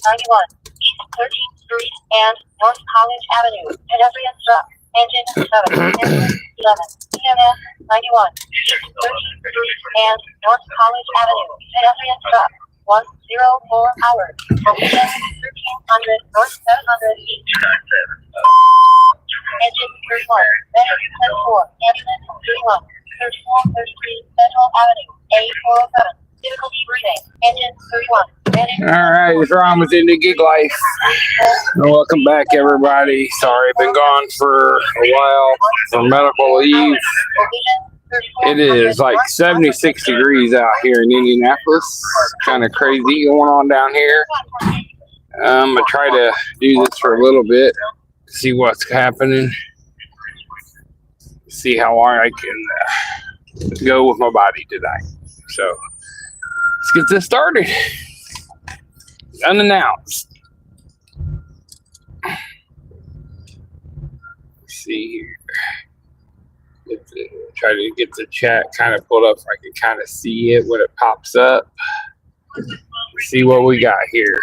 91, East 13th Street and North College Avenue. Pedestrian struck. Engine 7, engine 11, EMS 91, East 13th Street and North College Avenue. Pedestrian struck. 104 hours. Location 1300 North 700 East. Engine 31, Medic 10-4, ambulance 31, 3433 Central Avenue, A407. Difficulty breathing. Engine 31. All right, it's Ron with Indynightlife. Welcome back, everybody. Sorry, been gone for a while for medical leave. It is like 76 degrees out here in Indianapolis. Kind of crazy going on down here. I'm gonna try to do this for a little bit, see what's happening, see how long I can go with my body today. So let's get this started. Unannounced. Let's see here. Try to get the chat kind of pulled up so I can kind of see it when it pops up. See what we got here.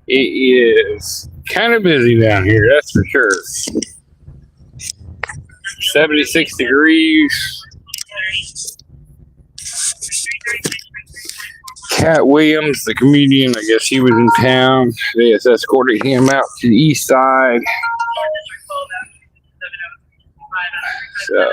It is kind of busy down here, that's for sure. 76 degrees. Cat Williams, the comedian, I guess he was in town. They just escorted him out to the east side. So.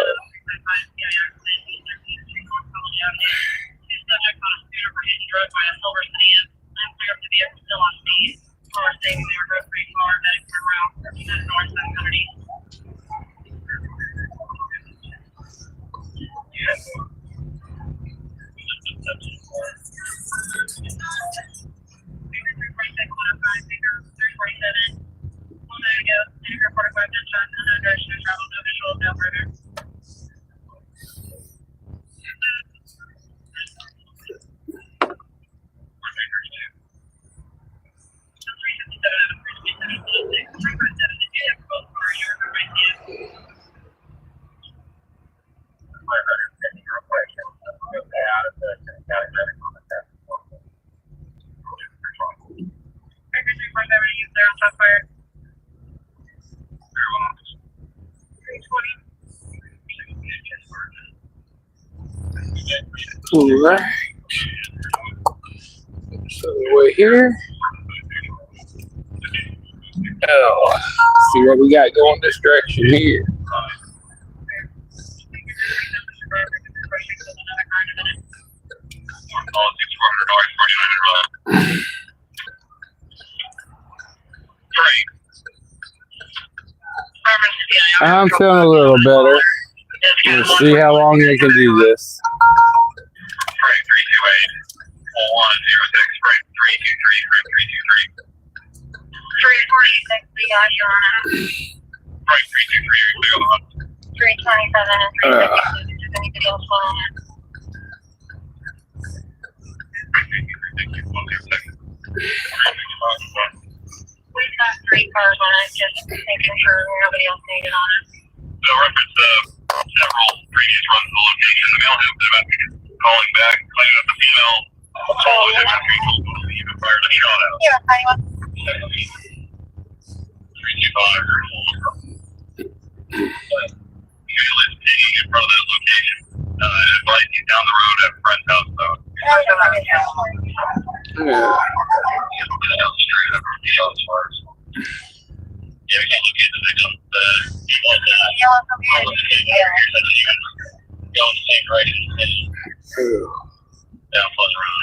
All right. So we're here. Oh, see what we got going this direction here. I'm feeling a little better. Let's see how long I can do this. 'We've got 3 cars on it, just making sure nobody else needed on it. So reference several previous runs of the location. The male has been about calling back, claiming that the female followed him after he told him to even fired a shot out. Yeah, I want 325. Usually it's taking in front of that location. Advise he's down the road at a friend's house though. Yeah. Yeah, we can't look into the victim. Going the same direction. Down plus around.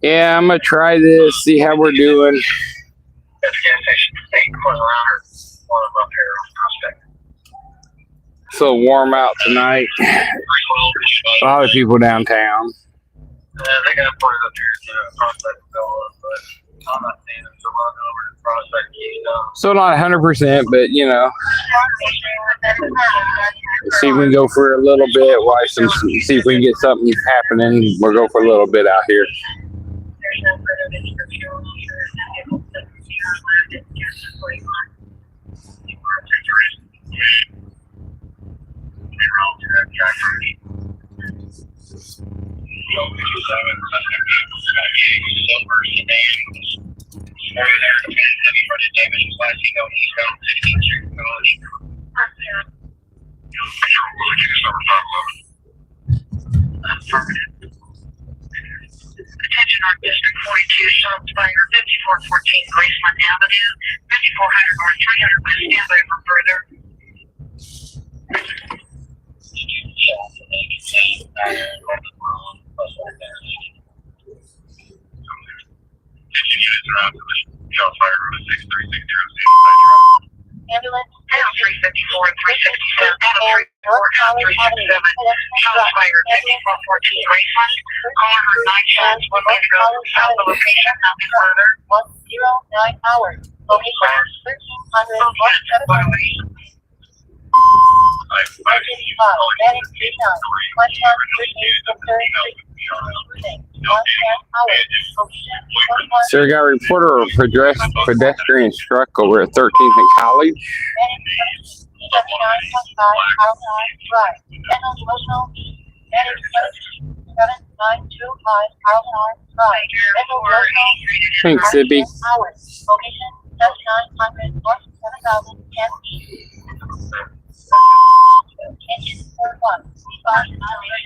Yeah, I'm gonna try this, see how we're doing. At the gas station, 8 plus around or one up here on Prospect. It's a little warm out tonight. A lot of people downtown. They got part up here to Prospect, but I'm not saying it's a run over the prospect, Still not 100%, but you know, see if we can go for a little bit. See if we can get something happening. We'll go for a little bit out here. Attention on District 42, shots fired, 5414 Graceland Avenue, 5400 North, 300 West, standby for further. Shots fired on 6360. Ambulance, 354 and 367, and North College Avenue. Shots fired, 5414 Graceland. Caller heard 9 shots, 1 way to go south of location, nothing further. 109 hours. Location 1300 West 7th. Medic 39. Question 13 Sir, got a reporter of pedestrian struck over at 13th and College. 79.5 outside drive. Mental emotional medic 7925 outside drive. Mental emotional Thanks, Sibby. hours. Location 7900 North 7000 Engine 41. Medic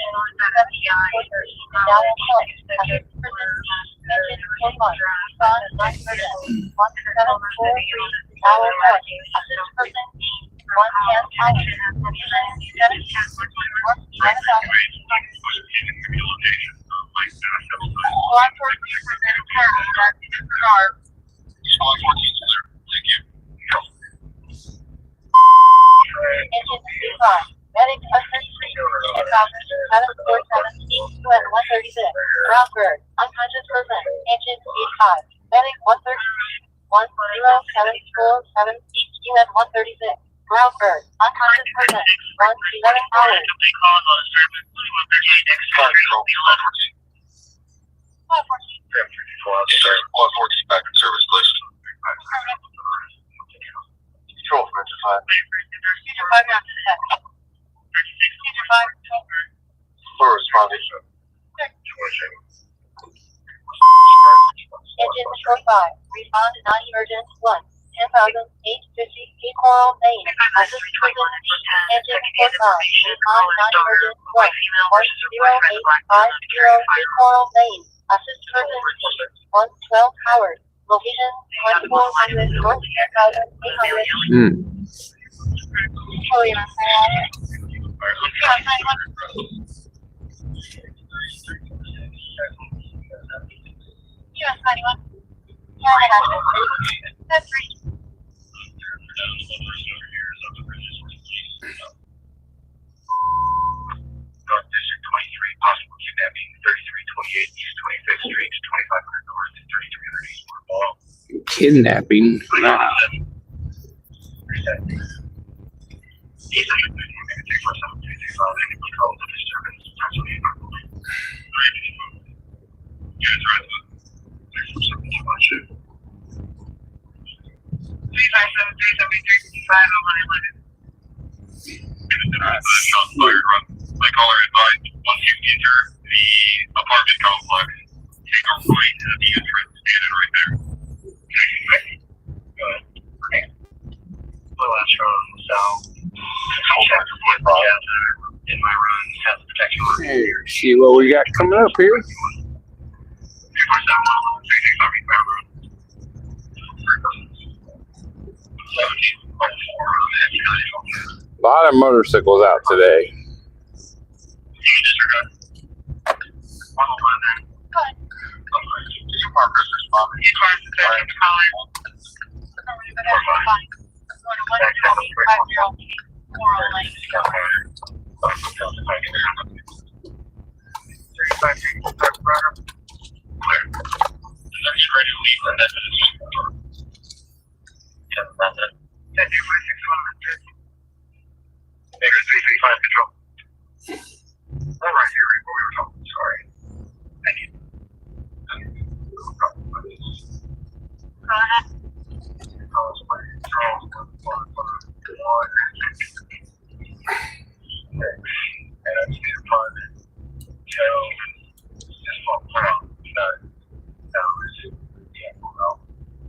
Rockford, unconscious person, engine 85. Medic 10747 UN 136. Rockford, unconscious person, 17 hours. Control for Inter 5. We're responding. Engine 45, respond to non-emergent 1, 10,850 Coral Lane. Assist prison. Engine 45, respond to non-emergent 1, 10850 Coral Lane. Assist prison. 112 Howard. Location 2400 North 10,800. US 91. That's right. North District 23, possible kidnapping, 3328 East 25th Street, 2500 North, 3300 East. Kidnapping. Nah. My caller advised, once you enter the apartment complex, take a right at the entrance, standing right there. In my run, has protection. Hey, see what we got coming up here. A lot of motorcycles out today.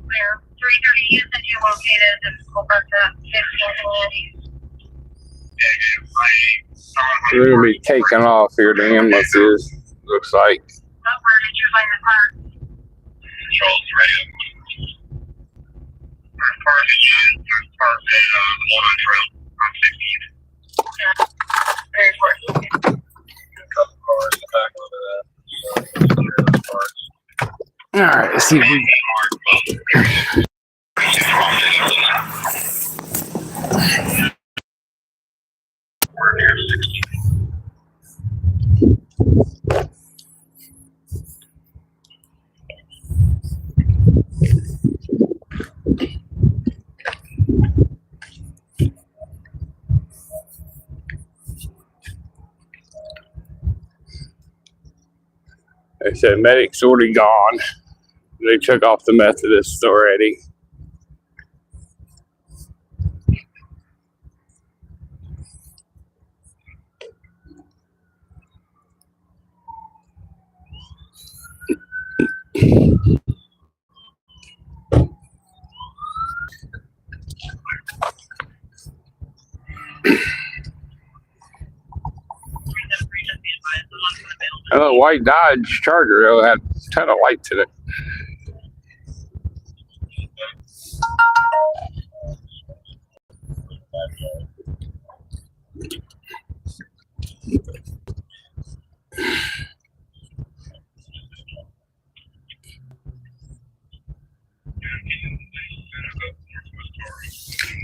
Clear. 330 is located in Alberta, 15 They're gonna be taking off here. The ambulances, looks like. Where did you find the car? Charles ready. First part of the one on trail on 16th. Very important. A couple cars in the back of that. All right, let's see if we. We're near 16. They said medic's already gone. They took off the Methodists already. That little white Dodge Charger though had a ton of lights in it.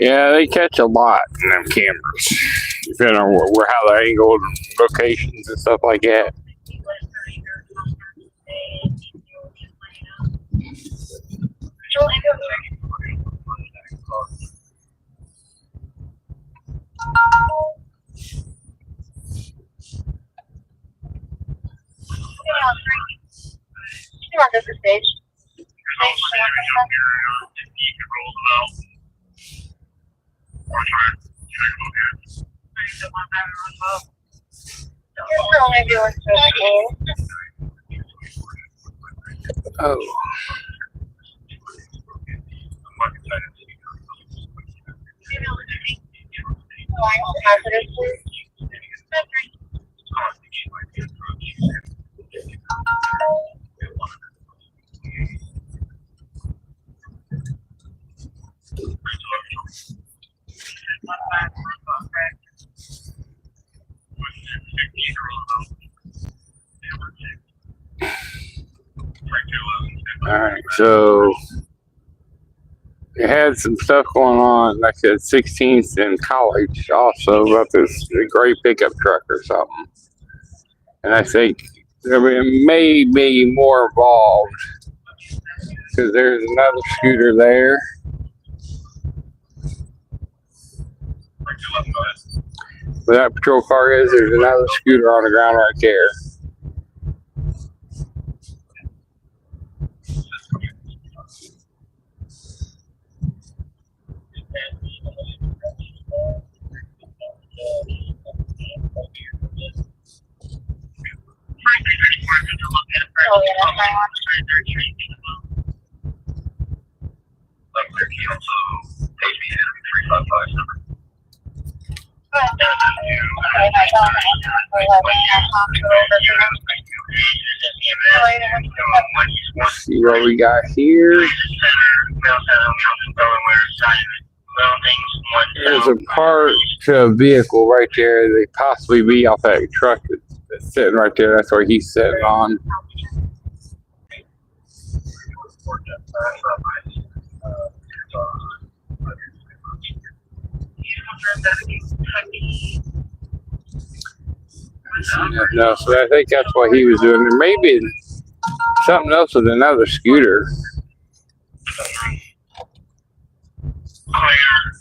Yeah, they catch a lot in them cameras, depending on where how they're angled, locations and stuff like that. You want this stage? Oh. Alright, so they had some stuff going on, like at 16th in College, also about this gray pickup truck or something. And I think there may be more involved because there's another scooter there. Where that patrol car is, there's another scooter on the ground right there. Oh, yeah, that's my one. Also, page me at 355 number. See what we got here. There's a part to a vehicle right there. They possibly be off that truck that's sitting right there. That's where he's sitting on. No, so I think that's what he was doing. There may be something else with another scooter.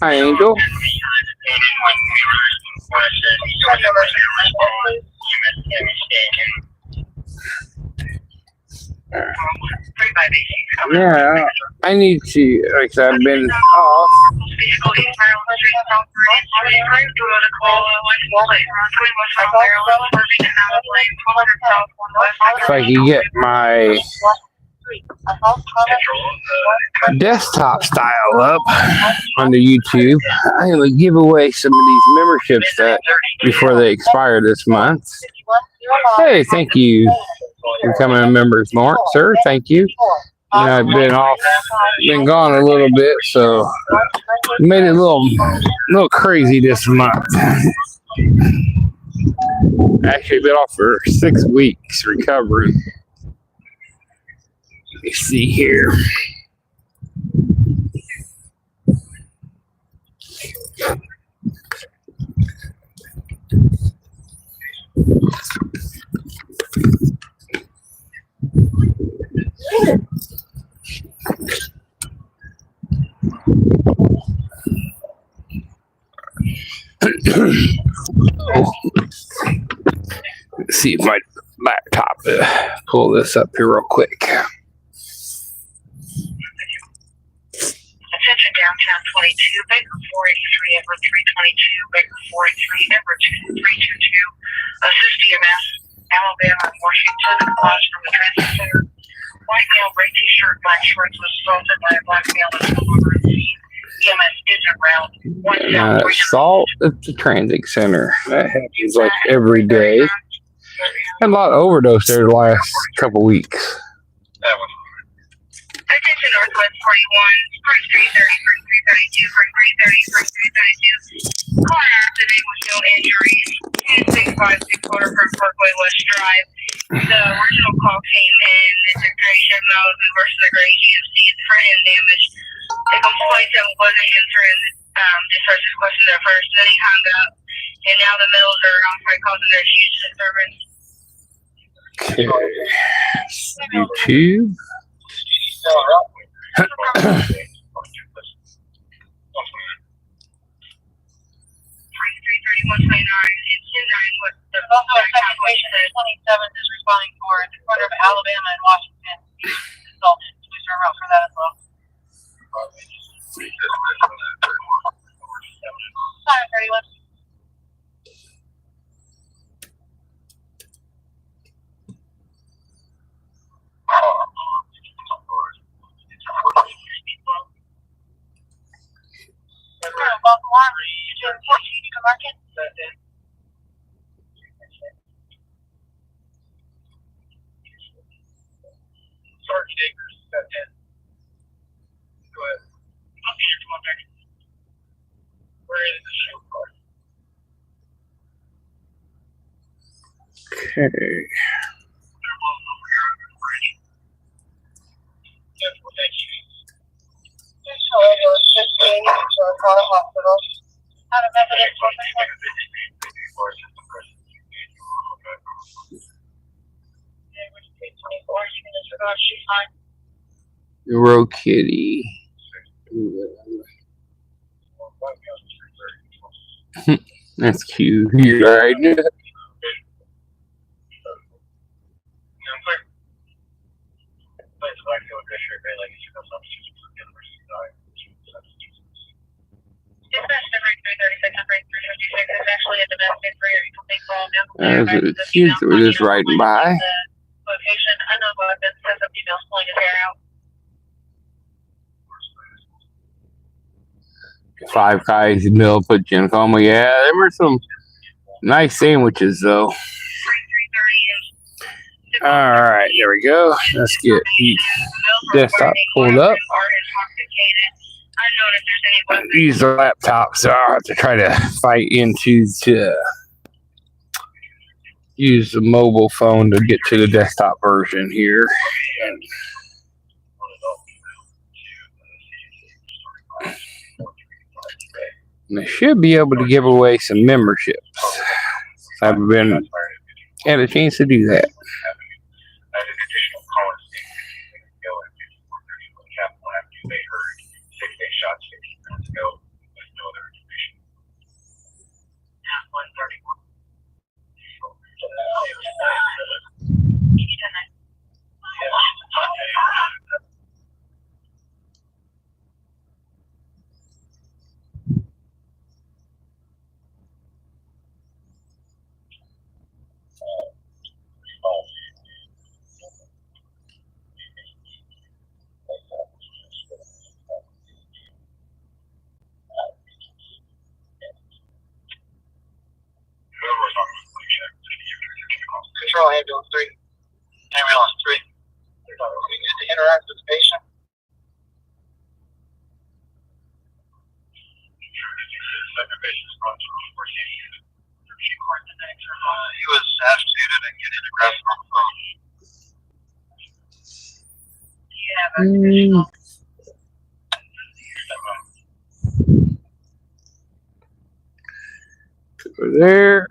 Hi, Angel. Yeah, I need to, like I said, I've been off. If I can get my desktop style up on the YouTube, I would give away some of these memberships that before they expire this month. Hey, thank you for becoming a member, Mark, sir. Thank you. I've been gone a little bit, so made it a little crazy this month. Actually, been off for 6 weeks recovering. Let me see here. Let's see if my laptop pull this up here real quick. Attention downtown 22, Baker 483, Edward 322, Baker 483, Edward 322. Assist EMS, Alabama and Washington, calls from the transit center. White male, gray t-shirt, black shorts was assaulted by a black male and over the scene. EMS is around. Assault at the transit center. That happens like every day. Had a lot of overdose there the last couple weeks. Attention Northwest 41, Spring Street 30, Spring Street 32, Spring Street 30, Spring Street 32. Car accident with no injuries. 2656 Waterfront Parkway West Drive. The original call came in. It's a gray Chevrolet versus a gray GMC. It's front end damage. The complaint wasn't answering discharge's question at first. Then he hung up. And now the mills are outside causing their huge disturbance. Okay. YouTube. 3129 and 109 with the also a second patient at 27th is responding for the corner of Alabama and Washington. Consultant. Please turn around for that as well. Sorry, 31. Market. Sergeant Akers, set 10. Go ahead. Okay, come on back. Where is the show card? Okay. Hospital. Out of evidence. Euro Kitty. That's cute. You right? As it seems that we're just riding by. Five Guys meal put you in coma. Yeah, there were some nice sandwiches though. Alright, there we go. Let's get the desktop pulled up. Use the laptop, so I'll have to try to fight into to use the mobile phone to get to the desktop version here. And I should be able to give away some memberships. I haven't been had a chance to do that. Ambulance 3. We need to interact with the patient. He was agitated and getting aggressive on the phone. Over there.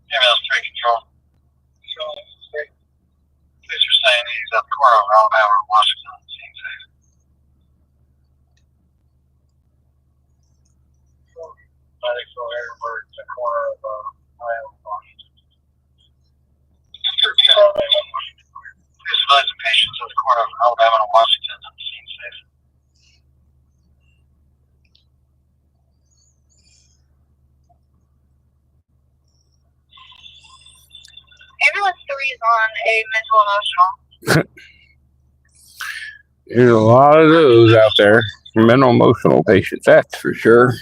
Ambulance 3 control. Police are saying he's at the corner of Alabama and Washington. Scene safe. Medics from Harrisburg, the corner of Iowa and Washington. Please advise the patients at the corner of Alabama and Washington and scene safe. Ambulance 3 is on a mental emotional. There's a lot of those out there. Mental emotional patients, that's for sure.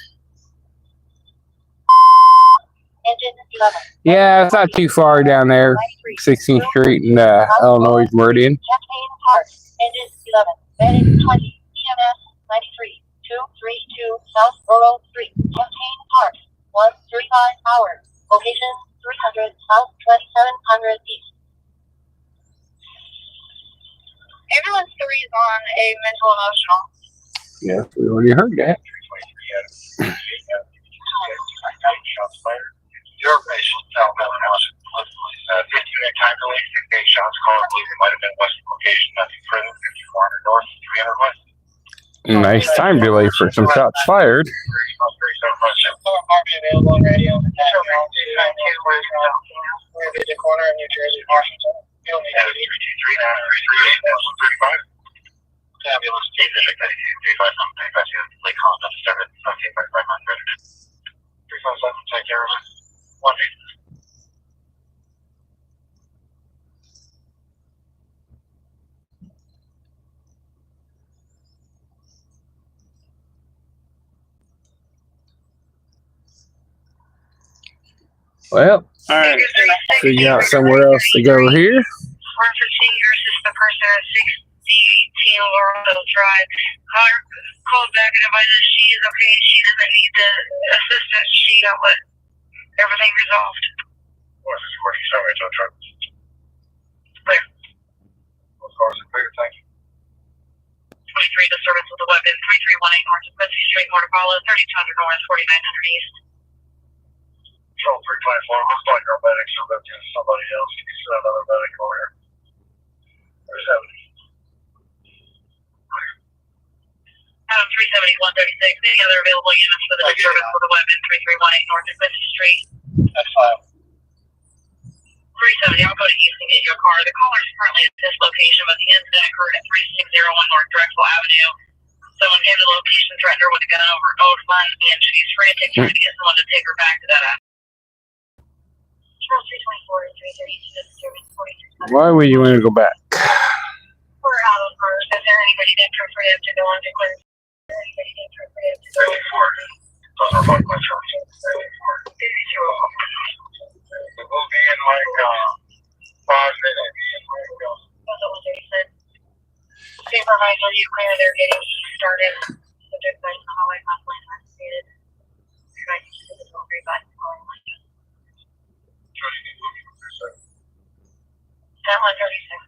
Engine 11. Yeah, it's not too far down there. 16th Street and Illinois Meridian. Champagne Park. Engine 11. Medic 20. EMS 93. 232 South Rural Street. Champagne Park. 135 hours. Location 300 South 2700 East. Ambulance 3 is on a mental emotional. Yeah, we already heard that. Shots fired. Your patient, Alabama, Washington. Police, 15-minute time delay, 6 shots called. I believe it might have been west location, nothing further, 5400 north, 300 west. Nice time delay for some shots fired. Available on radio. We're the corner of New Jersey, Washington. You'll need 323-933-35. Ambulance team, district 35 Lake Holland, 7, 357, take care of it. 1 8. Well, alright. Figure out somewhere else to go here. 115, your assistant person at 60 Laurel Drive. Caller called back and advised that she is okay. She doesn't need the assistance. She got everything resolved. What's this working? Sorry, I don't try. Clear. Of course, clear, thank you. 23 disturbance with a weapon. 3318 North Quincy Street, North Apollo, 3200 North, 4900 East. Control 324, looks like our medics are looking at somebody else. Can you send another medic over here? There's 70. 370, 136. Any other available units for the disturbance with a weapon? 3318 North Quincy Street. That's 5. 370, I'll go to East and get you a car. The caller is currently at this location, but the incident occurred at 3601 North Drexel Avenue. Someone came to the location, threatened her with a gun over Old Fund, and she's frantic trying to get someone to take her back to that avenue. 324 and 332 disturbance 43. Why would you want to go back? We're out of cars. Is there anybody appropriate to go into Quincy? Is there anybody appropriate to go into 34. Those are both my trucks. 34. We'll be in like 5 minutes. That's what they said. Supervisor, you clear, they're getting started. Subject by the hallway, possibly investigated. Supervisor, to the delivery by the hallway. That 136.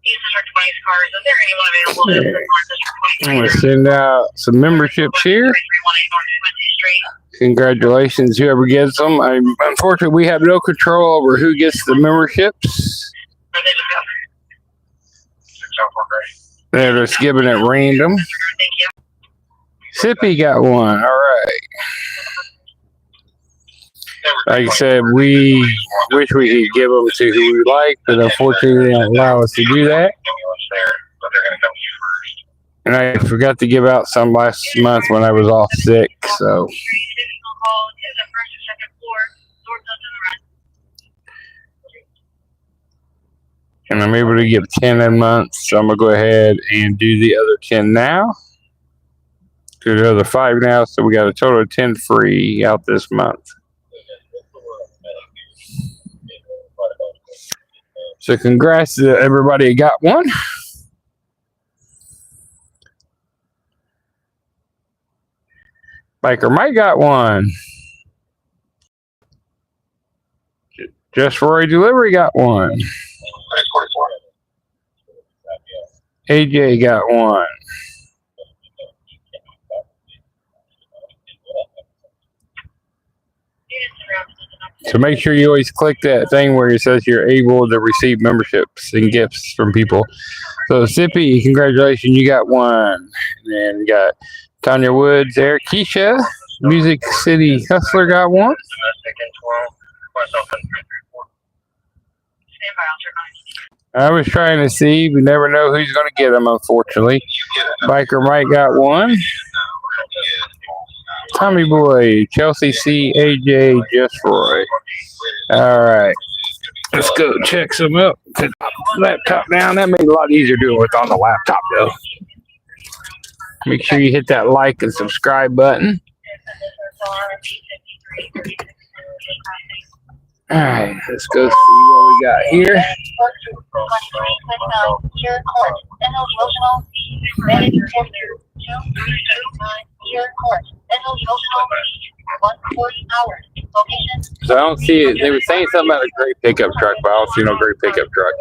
Use District 20's cars. Is there anyone available to support District 20? I'm going to send out some memberships here. 3318 North Quincy Street. Congratulations, whoever gets them. Unfortunately, we have no control over who gets the memberships. Are they just up? They're just giving it random. Thank you. Sippy got one. All right. Like I said, we wish we could give them to who we like, but unfortunately they don't allow us to do that. And I forgot to give out some last month when I was off sick, so. And I'm able to give 10 a month, so I'm going to go ahead and do the other 10 now. Do the other 5 now, so we got a total of 10 free out this month. So congrats to everybody who got one. Biker Mike got one. Just Roy Delivery got one. AJ got one. So make sure you always click that thing where it says you're able to receive memberships and gifts from people. So Sippy, congratulations, you got one. And then we got Tanya Woods there. Keisha, Music City Hustler got one. I was trying to see. We never know who's going to get them, unfortunately. Biker Mike got one. Tommy Boy, Chelsea C, AJ, Just Roy. All right. Let's go check some up. Laptop down. That made it a lot easier doing it on the laptop, though. Make sure you hit that like and subscribe button. All right, let's go see what we got here. So I don't see it. They were saying something about a great pickup truck, but I don't see no great pickup truck.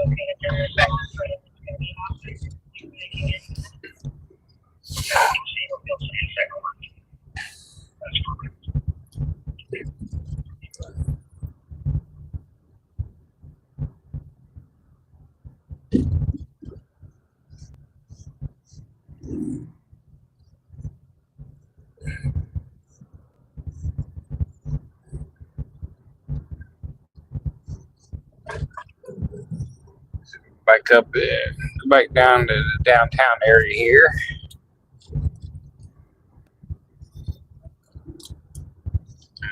Back up and go back down to the downtown area here.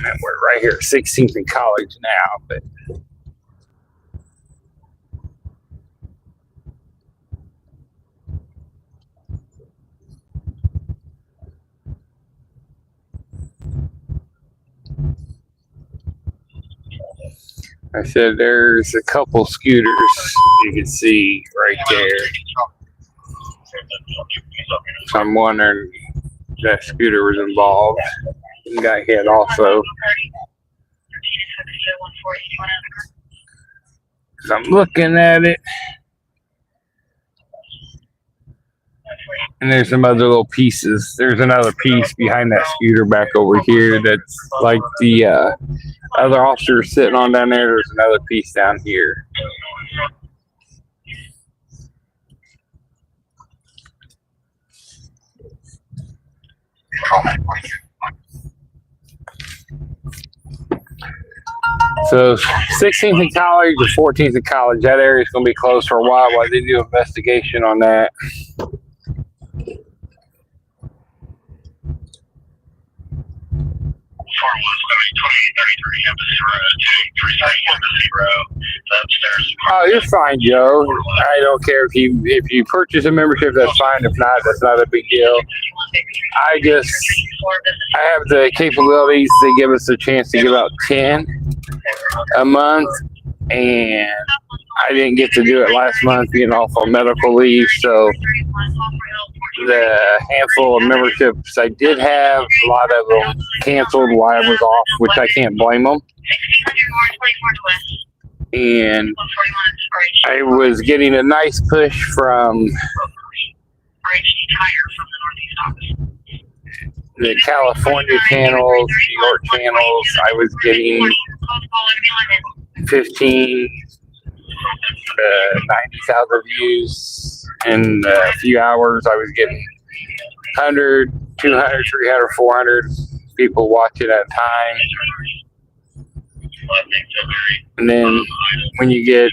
And we're right here at 16th and College now, but I said there's a couple scooters you can see right there. So I'm wondering if that scooter was involved and got hit also. So I'm looking at it. And there's some other little pieces. There's another piece behind that scooter back over here that's like the other officer sitting on down there. There's another piece down here. So 16th and College or 14th and College, that area is going to be closed for a while they do an investigation on that. Oh, you're fine, Joe. I don't care if you purchase a membership, that's fine. If not, that's not a big deal. I have the capabilities to give us a chance to give out 10 a month, and I didn't get to do it last month being off on medical leave, so the handful of memberships I did have, a lot of them canceled while I was off, which I can't blame them. And I was getting a nice push from the California channels, New York channels. I was getting 15 90,000 views in a few hours. I was getting 100, 200, 300, 400 people watching at a time. And then when you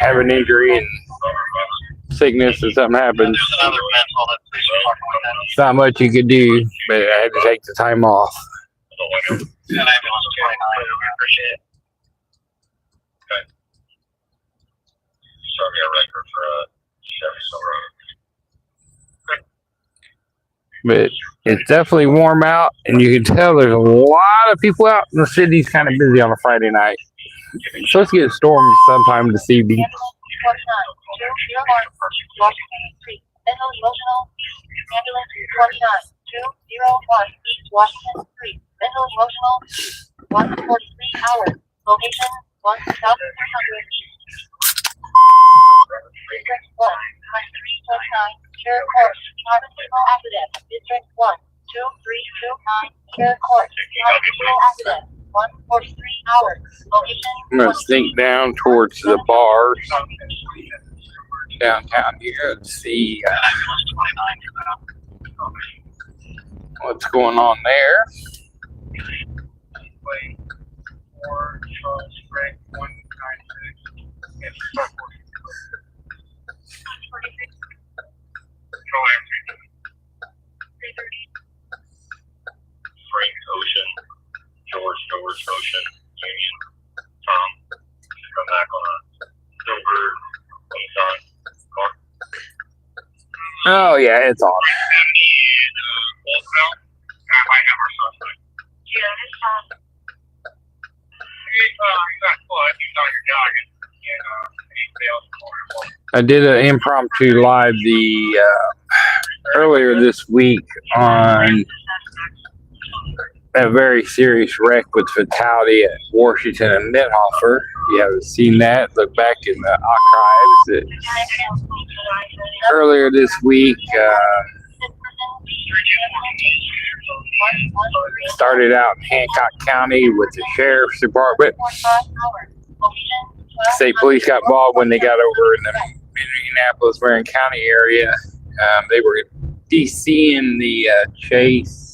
have an injury and sickness and something happens, It's not much you could do, but I had to take the time off. And ambulance 29, appreciate it. Okay. Show me a record for Chevy Silverado. But it's definitely warm out, and you can tell there's a lot of people out. The city's kind of busy on a Friday night. It's supposed to get storms sometime this evening. Ambulance 29, 201 East Washington Street, mental emotional, 143 hours, location 1,300 East. District 1, 329, Sheriff Court, Harvestal Accident, District 1, 2329, Sheriff Court, Harvestal Accident, 143 hours, location. I'm gonna sneak down towards the bars downtown here and see what's going on there. Ocean, George, Ocean, Union, Tom, come back on a silver, on. Oh yeah, it's on. I did an impromptu live earlier this week on a very serious wreck with fatality at Washington and Nethofer. If you haven't seen that, look back in the archives. Earlier this week, started out in Hancock County with the Sheriff's Department. State Police got involved when they got over in the Indianapolis, Marion County area. They were DCing the chase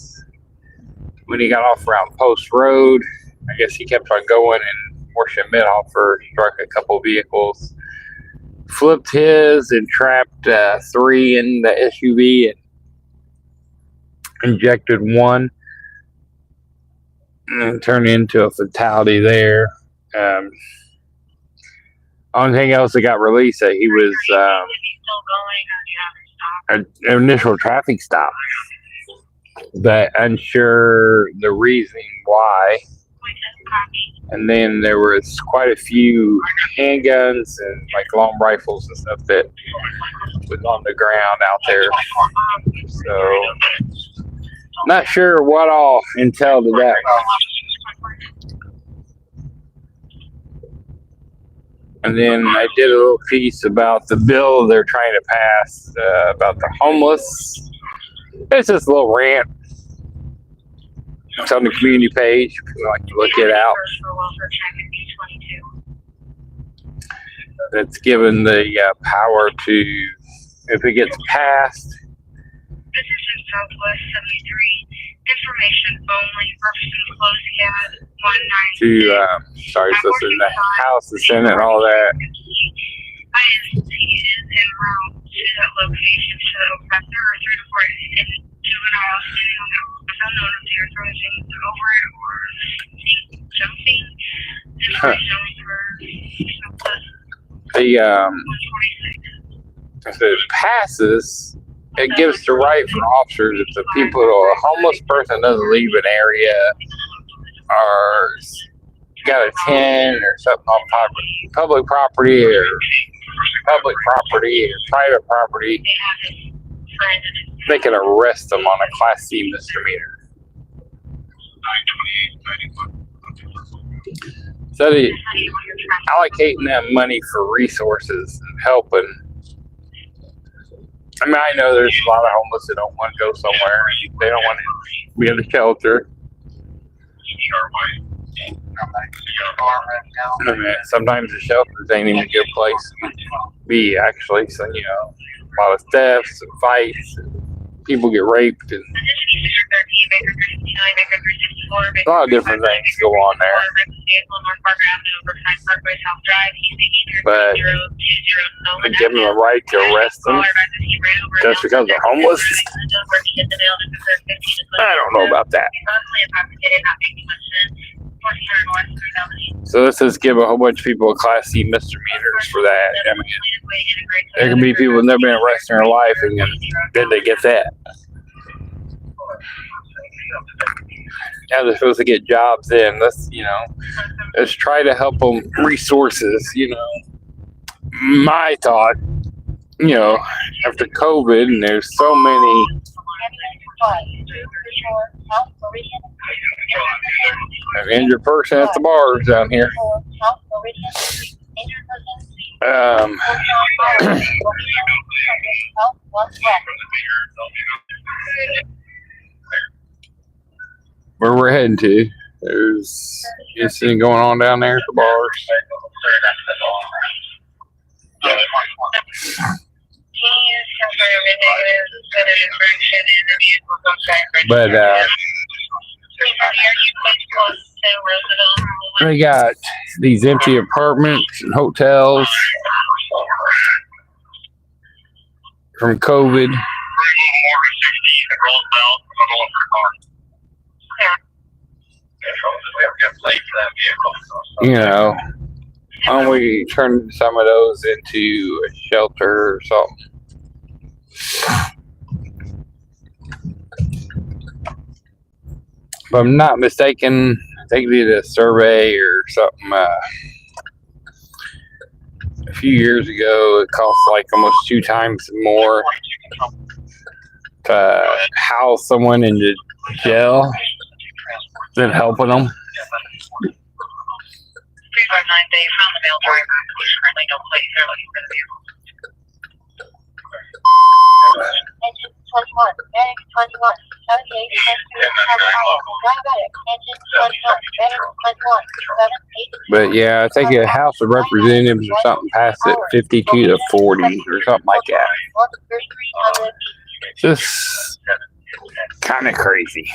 when he got off around Post Road. I guess he kept on going, and Washington Nethofer struck a couple vehicles, flipped his, and trapped 3 in the SUV and injected 1, and turned into a fatality there. Only thing else that got released that he was an initial traffic stop, but unsure the reasoning why. And then there was quite a few handguns and like long rifles and stuff that was on the ground out there. So not sure what all entailed to that. And then I did a little piece about the bill they're trying to pass about the homeless. It's just a little rant. It's on the community page if you like to look it out. It's given the power to, if it gets passed, This is Southwest 73. Information only. Purposes closed CAD 19. to so it's in the House, the Senate, and all that. IMPD is en route to that location to after 3 to 4 in juveniles sitting on the roof. Unknown if they are throwing things over it or jumping. Information only for Southwest 146. If it passes, it gives the right for officers if the people or a homeless person doesn't leave an area or got a tent or something on public property or private property, they can arrest them on a Class C misdemeanor. So allocating that money for resources and helping. I mean, I know there's a lot of homeless that don't want to go somewhere. They don't want to be in a shelter. I mean, sometimes the shelters ain't even a good place to be, actually. So, you know, a lot of thefts and fights, and people get raped. And A lot of different things go on there. But to give them the right to arrest them just because they're homeless, I don't know about that. So let's just give a whole bunch of people a Class C misdemeanors for that. I mean, there can be people who've never been arrested in their life, and then they get that. Now they're supposed to get jobs in. Let's try to help them resources. My thought, after COVID, and there's so many. An injured person at the bars down here. Where we're heading to, there's incident going on down there at the bars. But they got these empty apartments and hotels from COVID. Why don't we turn some of those into a shelter or something? If I'm not mistaken, I think they did a survey or something a few years ago. It cost like almost 2 times more to house someone into jail than helping them. They found the male driver, who currently no place. They're looking for the vehicle. Engine 21, medic 21, 78, diabetic. Engine 21, medic 21, 7, 8. But yeah, I think the House of Representatives or something passed it 52 to 40 or something like that. Just kind of crazy.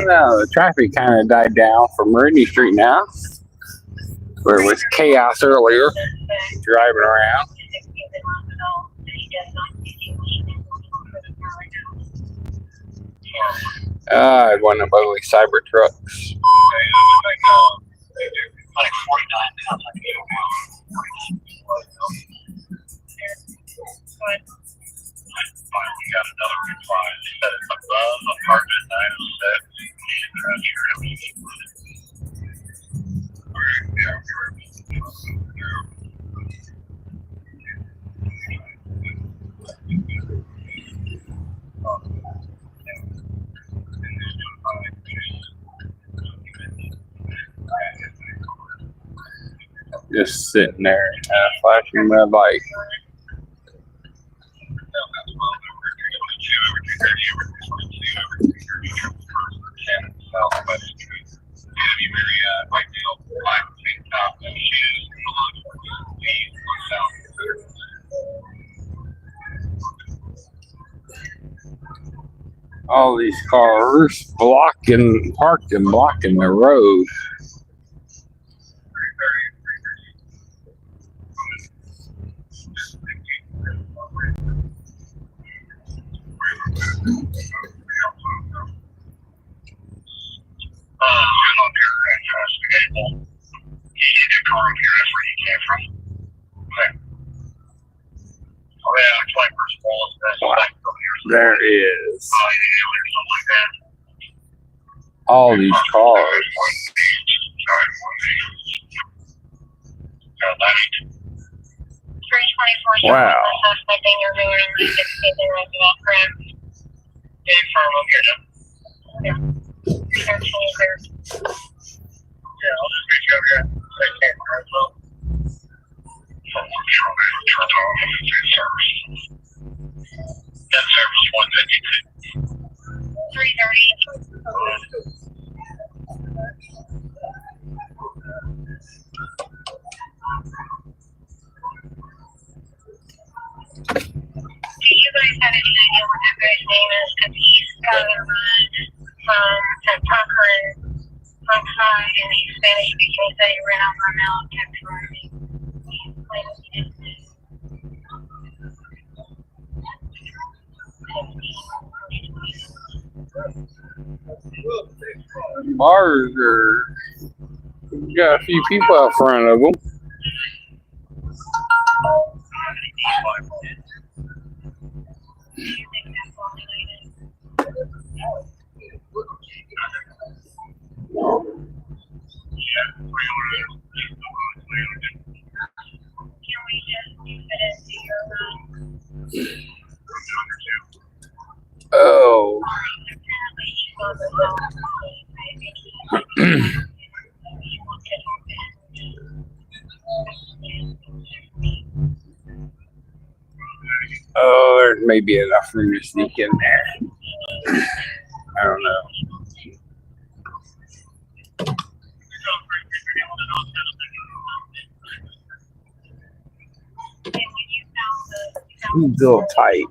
Well, the traffic kind of died down from Indy Street now, where it was chaos earlier, driving around. I had one of those ugly cyber trucks. We got another reply. Said it's above apartment 907. Just sitting there, flashing red light. All these cars parked and blocking the road. There is all these cars. Wow. Suspect in your door and you get to get there right now, correct? Firm location. Yeah. 313. Yeah, I'll just meet you over here. Take care as well. That service 152. 330. Do you guys have any idea what that guy's name is? Because he's got a run from Tucker outside and he's Spanish speaking. He said he ran out my mouth and kept running. Martyr. We got a few people out front of them. Oh. Oh, there's maybe enough room to sneak in there. I don't know. He's a little tight.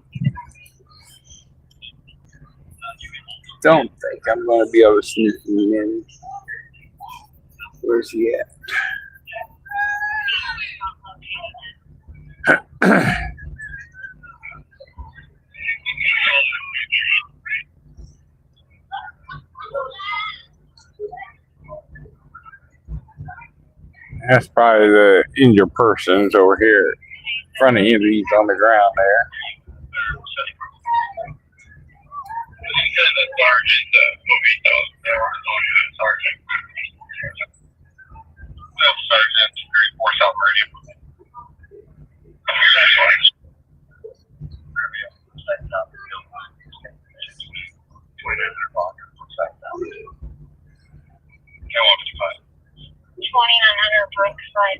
Don't think I'm going to be able to sneak him in. Where's he at? That's probably the injured persons over here in front of him. He's on the ground there.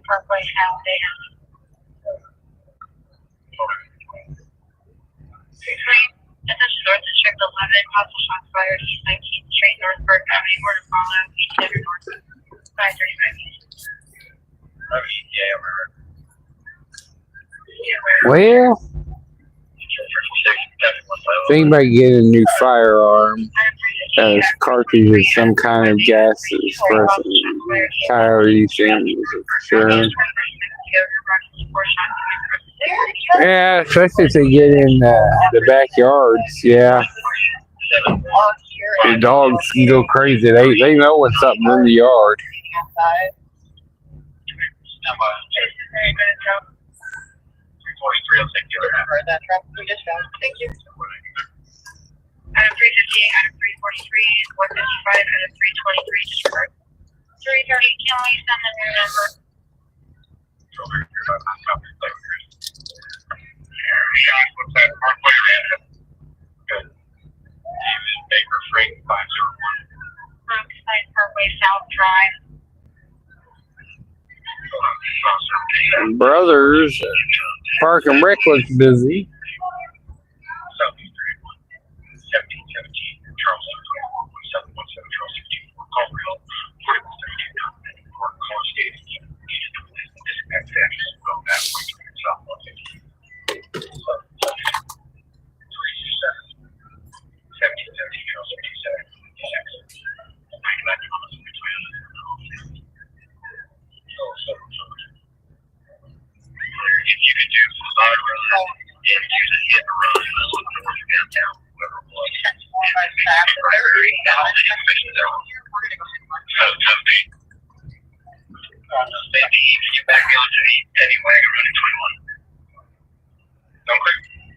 Parkway South there. This is North District 11, possible shots fired East 19th Street, Northburg Avenue, Order Follow, East Center North, 535 East. Well, if anybody get a new firearm, has cartridges, some kind of gases for coyotes and sure. Yeah, especially if they get in the backyards. Yeah, the dogs can go crazy. They know when something's in the yard. Thank you. Out of 358, out of 343, 155, out of 323, disregard. 330, can we send them your number? What's that? Parkway Random. Good. David Baker Freight 501. Rockside Parkway South Drive. Brothers, Park and Rec looks busy.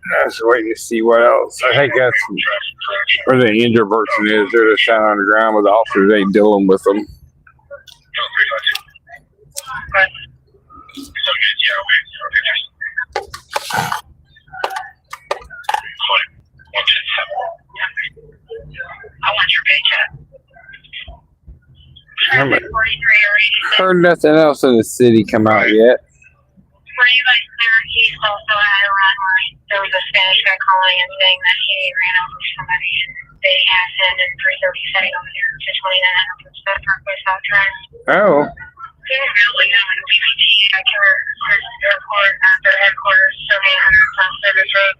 I was waiting to see what else. I think that's where the injured person is. They're just down on the ground with the officers. They dealing with them. But I want your paycheck. Haven't 43 or 86. heard nothing else in the city come out yet. Were you guys there? He also had a run where there was a Spanish guy calling and saying that he ran over somebody and they asked him in 330 setting over there to 29 up in Bedford by South Drive. Oh, He was really good with BBT at airport at their headquarters, 7800 on Service Road.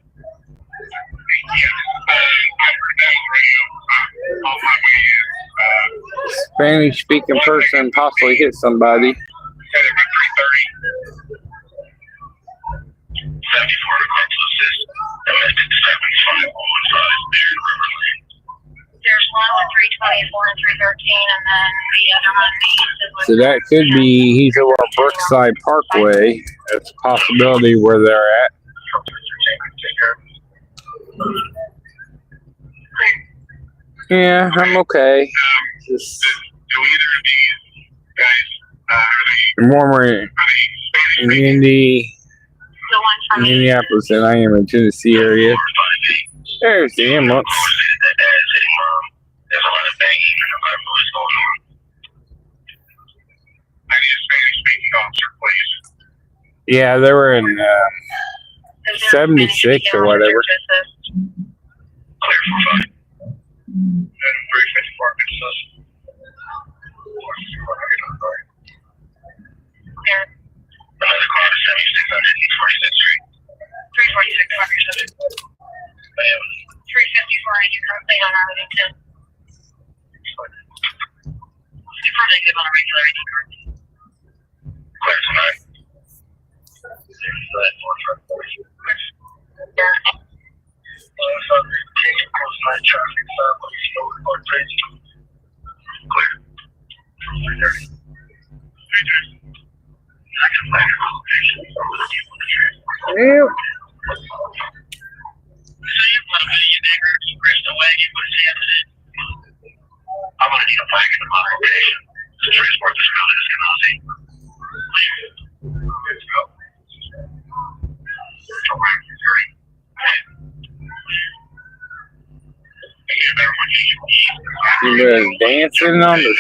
Spanish speaking person possibly hit somebody. 74 to car closest. Domestic 7515 there in River Lane. There's one with 324 and 313, and then the other one is So that could be he's over on Brookside Parkway. That's a possibility where they're at. Yeah, I'm okay. Just Do either of these guys, warmer in Indy, the one from Indianapolis than I am in Tennessee area. There's the ambulance. There's a lot of banging and a lot of noise going on. I need a Spanish-speaking officer, please. Yeah, they were in 76 or whatever. Clear for 5. And 354 Minnesota. Another car to 7600 East 46th Street. 346 354, and you currently on Arlington. You probably give on a regular ID card. Clear tonight. Yep. I'm gonna need a flag in the congregation to transport this girl to Eskenazi. Let's go. He was dancing on the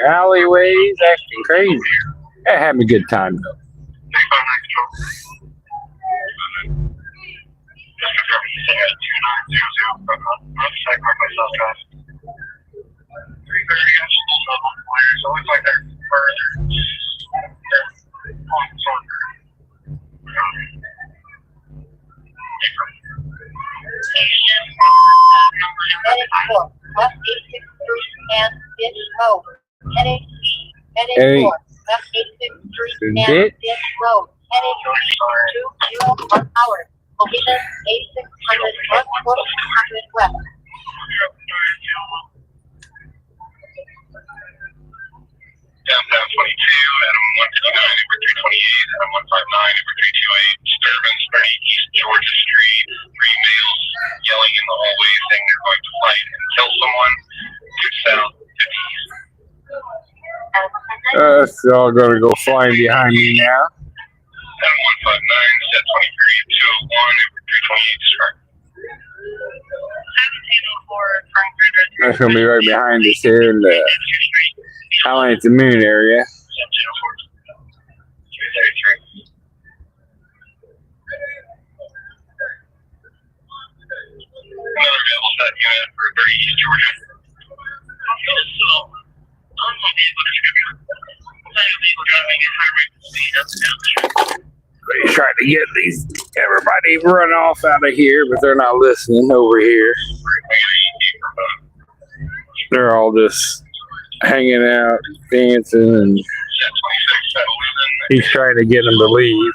alleyways, acting crazy. That had me a good time though. NH4, West 86th Street and Ditch Road. NH4, West 86th Street and Ditch Road. NH 201 hours. Location 8600 North 1400 West. Downtown 22, Adam 159, number 328, Adam 159, number 328, disturbance, 30 East Georgia Street. 3 males yelling in the hallway saying they're going to fight and kill someone. 2 south, 50 east. It's all gonna go flying behind me now. Adam 159, set 23 at 201, number 328, strike. That's gonna be right behind us here in the Highlights the Moon area. 233. Another available set unit for 30 East Georgia. He's trying to get everybody run off out of here, but they're not listening over here. They're all just hanging out, dancing, and he's trying to get them to leave.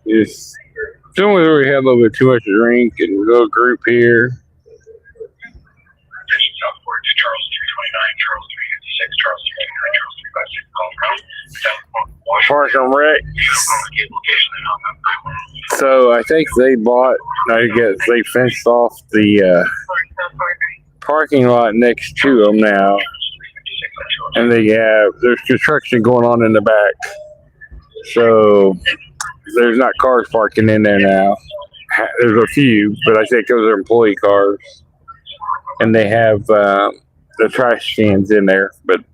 Just Somewhere where we had a little bit too much to drink and a little group here. South 42, Charles 329, Charles 356, Charles 359, Charles 356, Park and Rec. So I think they bought, I guess they fenced off the parking lot next to them now. And there's construction going on in the back. So there's not cars parking in there now. There's a few, but I think those are employee cars. And they have the trash cans in there. But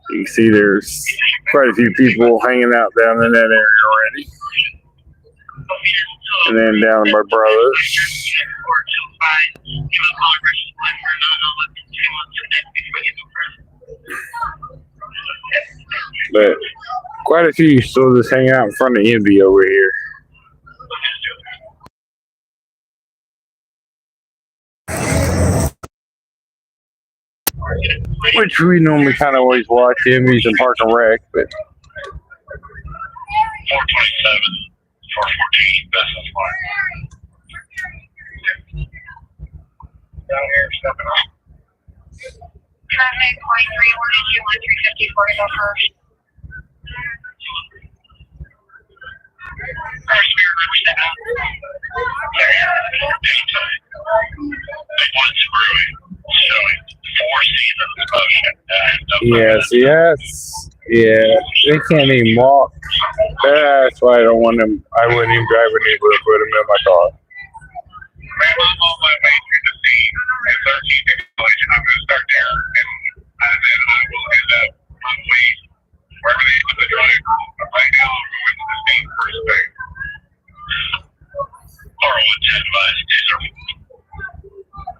you can see there's quite a few people hanging out down in that area already. And then down my brother's. But quite a few still just hanging out in front of Indy over here. Which we normally kind of always watch Indy's and Park and Rec, but 427, 414, business line. Down here, stepping up. Traffic 43, what did you want 350 for to go first? First, we were stepping up. Big Woods Brewing, showing 4 seasons motion. yes. Yeah, they can't even walk. That's why I don't want them. I wouldn't even drive a neighborhood with them in my car. Man, I'm on my way through the scene at 13th College. I'm going to start there, and then I will end up on the way wherever they put the drive. Right now, I'm going to the scene first thing. Or what 10 buses are.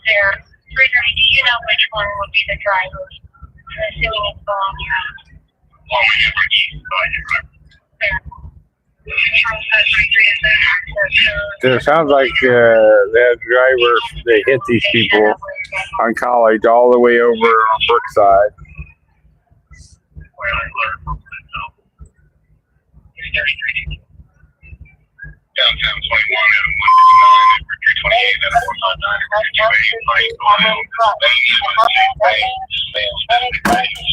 There. 330, do you know which one would be the driver? I'm assuming it's the long route. Long way over east side, There. Charles Sat 33 is an access code. So it sounds like that driver, they hit these people on College all the way over on Brookside. Downtown 21 and 159 over 328 and 159 over 228 Mile,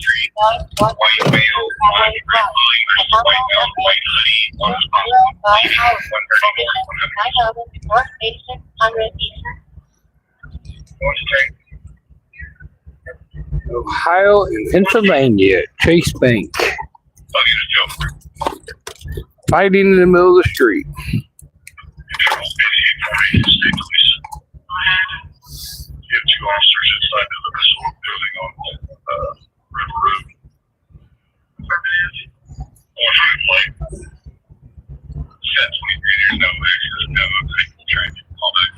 Street, White Whale, White Red Williams, White Belt, White Hoodie, 134, 100. North Station, 100 East. Ohio and Pennsylvania, Chase Bank. Fighting in the middle of the street. You have 2 officers inside the missile building on River Road. Affirmative. Flight. Set 23, there's no access, no traffic, all that.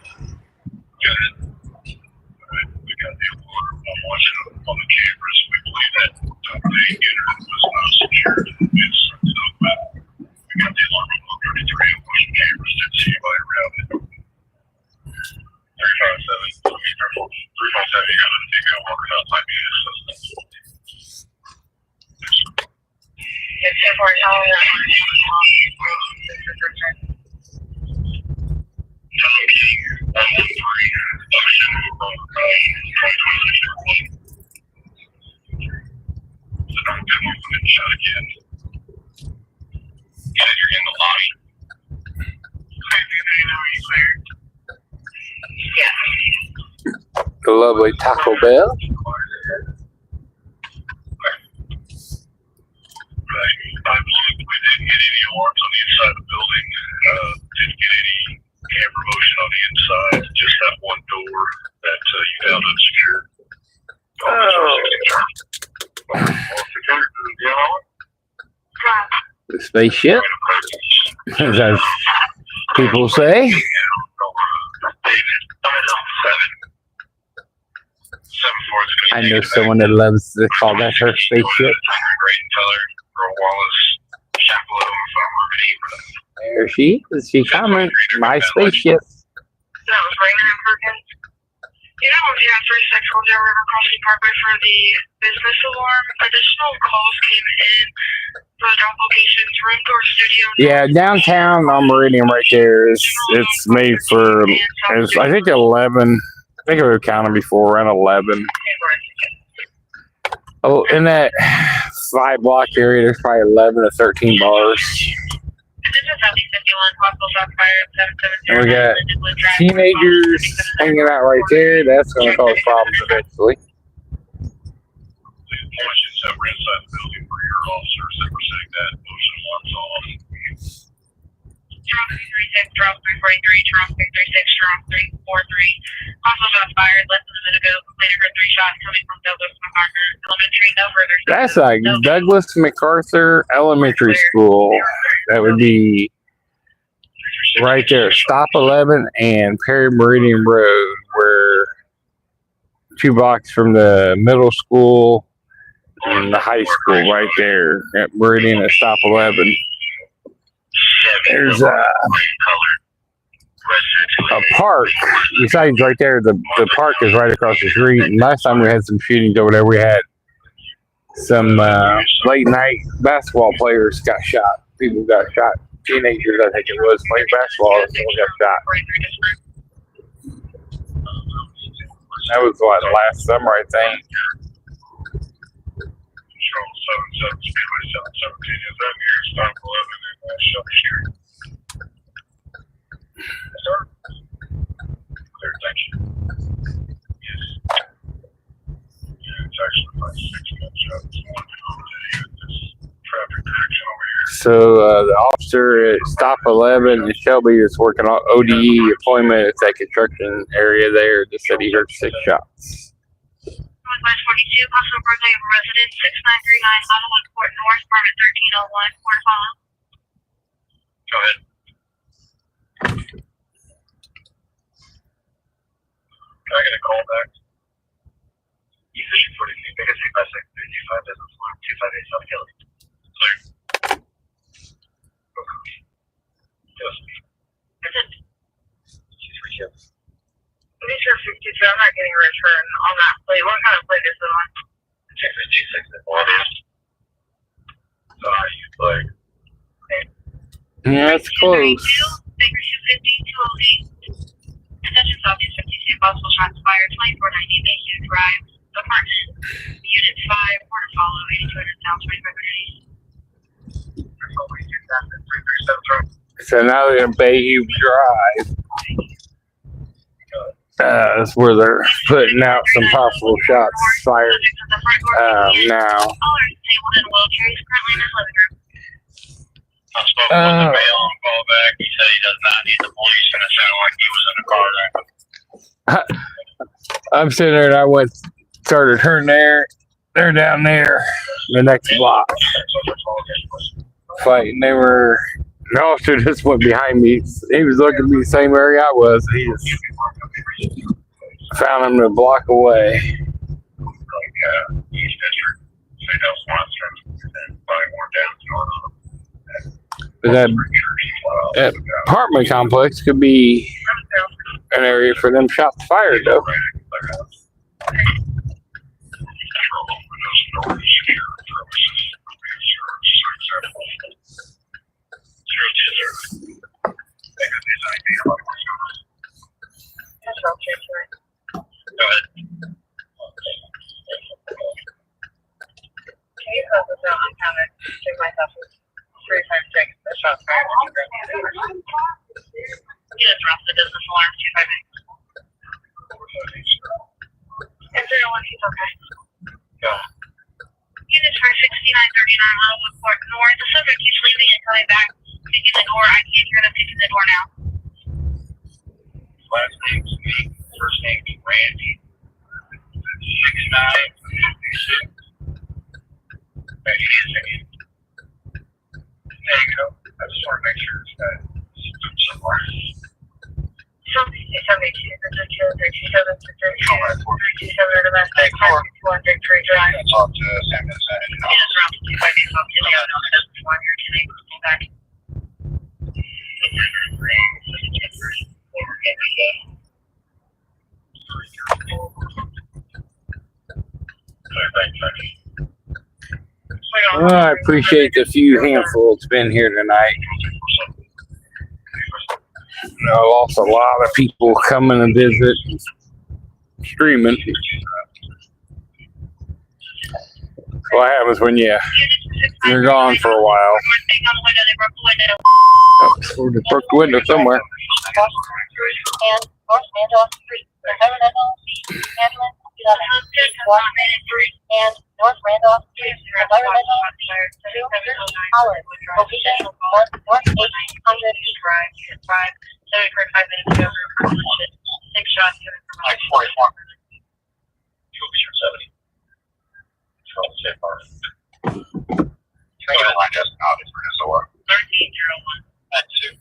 Got it. Alright, we got the order. I'm watching on the cameras. We believe that the internet was not secured. It's so bad. We got the alarm on 33 and watching cameras. Didn't see anybody around it. 357, 357, you got a female walking out, might be an assistant. It's so far telling that Shot again. You said you're in the lobby. Yeah. The lovely Taco Bell. Right. I believe we didn't get any alarms on the inside of the building. Didn't get any camera motion on the inside. Just that one door that you found unsecured. The spaceship, as people say. I know someone that loves to call that her spaceship. There she is. She commented, my spaceship. That was Raymond and Perkins? You know, if you have Fri Sat there River Crossing Parkway for the business alarm, additional calls came in for the drop locations, room door studio. Yeah, downtown on Meridian right there is it's made for I think 11. I think I've counted before around 11. Oh, in that 5 block area, there's probably 11 or 13 bars. And we got teenagers hanging out right there. That's going to cause problems eventually. Trump 336, Trump 343, Trump 336, Trump 343. Also got fired less than a minute ago. Completed her 3 shots coming from Douglas MacArthur Elementary. No further. That's like Douglas MacArthur Elementary School. That would be right there, Stop 11 and Perry Meridian Road, where 2 blocks from the middle school and the high school right there at Meridian at Stop 11. There's a park besides right there. The park is right across the street. And last time we had some shootings over there, we had some late night basketball players got shot. People got shot. Teenagers, I think it was, playing basketball. And someone got shot. That was what, last summer, I think. So the officer at Stop 11 in Shelby is working on ODE appointment at that construction area there. Just said he heard 6 shots. Northwest 42, possible birthday of a resident, 6939 Ottawa Court North, apartment 1301, Port Hollow. Go ahead. Can I get a call back? You fishing 40 feet, biggest 856 325 business line, 258 South Kelly. Clear. Yes. She's for you. These are 52, I'm not getting a return on that plate. What kind of plate is it on? 656 what is? You play. Yeah, that's close. Baker 250, 208. Attention Southeast 52, possible shots fired, 2490 Bayview Drive, apartment, unit 5, Port Follow, 8200 South, 25 degrees. So now they're in Bayview Drive. That's where they're putting out some possible shots fired now. I spoke with the mail on call back. He said he does not need the police, and it sounded like he was in a car wreck. I'm sitting there and I started turning there. They're down there, the next block, fighting. The officer just went behind me. He was looking at me the same area I was. He just found him a block away. East District, St. House Monsters, and probably more down But that apartment complex could be an area for them shots fired, though. Go ahead. Can you help us out on counter? Check my house. 356. The shot fired. Yeah, drop the business alarm. 258. And 01, he's okay. Go. Unit for 6939 Hollywood Court North. The subject keeps leaving and coming back. Picking the door. I can't hear them picking the door now. Last name's me. First name's Randy. 6956. There you go. I just want to make sure it's got somewhere. 72, 327 domestic, 200 Victory Drive. Talk to Sam. He just dropped 258 off the other on this one. You're getting back. Over Well, I appreciate the few handful that's been here tonight. I lost a lot of people coming to visit, streaming. What happens when you're gone for a while? Oh, they broke the window somewhere. And North Randolph Street, environmental ambulance 11. And North Randolph Street, environmental 2 hours. Location 1 North 1800 East. Drive. 5 minutes ago. 6 shots. Like 44. You'll be sure 70. Control the safe part. Try to line us out for this or 1301. That's 2.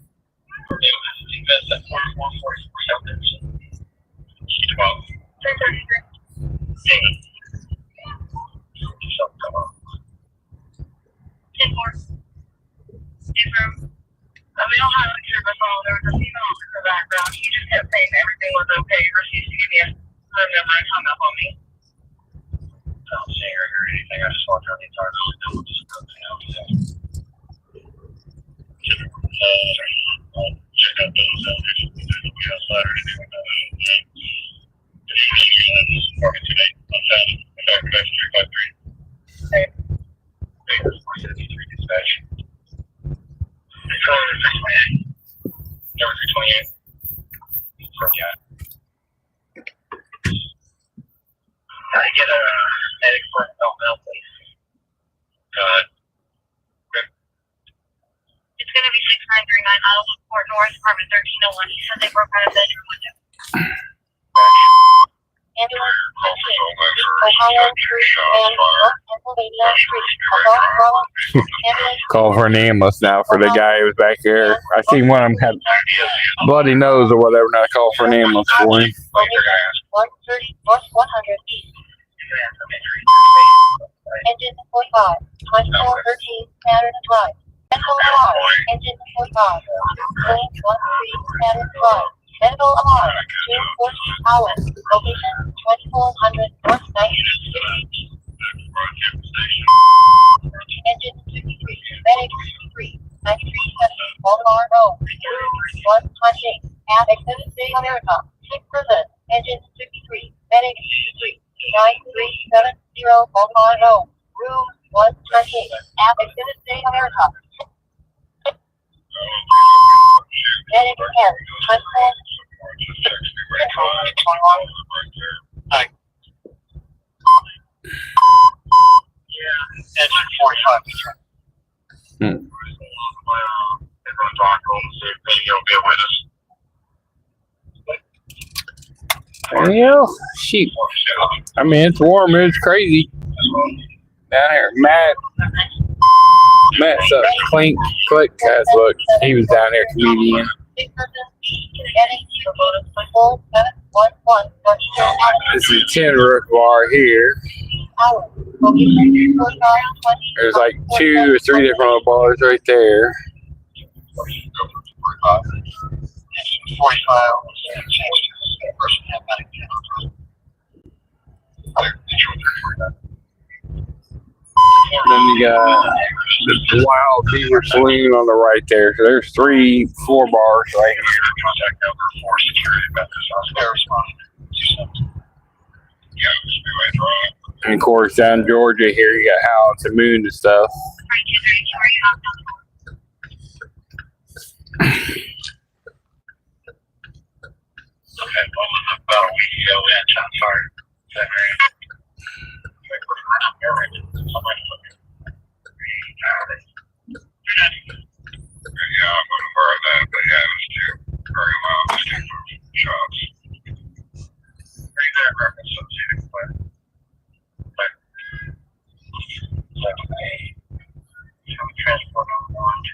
Invest at 44.47. 12. 7. Come on. 10 more. 0. We don't have a service all. There was a female in the background. He just kept saying everything was okay. He refused to give me a hung up on me. I don't see her or anything. I just walked around the entire building. Check out those outside or anything. Apartment today. Unfound. Back to 353. Okay. Baker's 473 dispatch. 328. Number 328. From yeah. Can I get a medic for help now, please? It's going to be 6939 Islewood Court North, apartment 1301. He said they broke out a bedroom window. Ambulance 15. Ohio Street and North Pennsylvania Street. Assault problem. Ambulance Call for an ambulance now for the guy who was back there. I seen one of them had bloody nose or whatever, and I called for an ambulance for him. location 130 North 100 East. Engine 45. 2413 Saturn Drive. Medical alarm. Engine 45. Lane 13 Saturn Drive. Medical alarm. 214 hours. Location 2400 North 960 East. Engine 53. Medic 53. 9370 Baltimore Road. Route 128. At Exhibit City America. 6%. Engine 53. Medic 53. 9370 Baltimore Road. Room 128. At Exhibit City America. Medic 10. 24. Hi. Yeah. Engine 45. Everyone's on home, so maybe you'll be with us. Well, shoot. I mean, it's warm. It's crazy down here. Matt's Clink has look. He was down there comedian. This is 10 Rook Bar here. There's like 2 or 3 different little bars right there. 45. Then you got the Wild Beaver Saloon on the right there. So there's 3, 4 bars right here. Contact number 4 security methods. And of course, down in Georgia here, you got Howlets and Moon and stuff. Okay, what was about a week ago we had shots fired. Yeah, I'm aware of that, but yeah, it was too very loud. Shots. Are you there, reference associated with transport on 2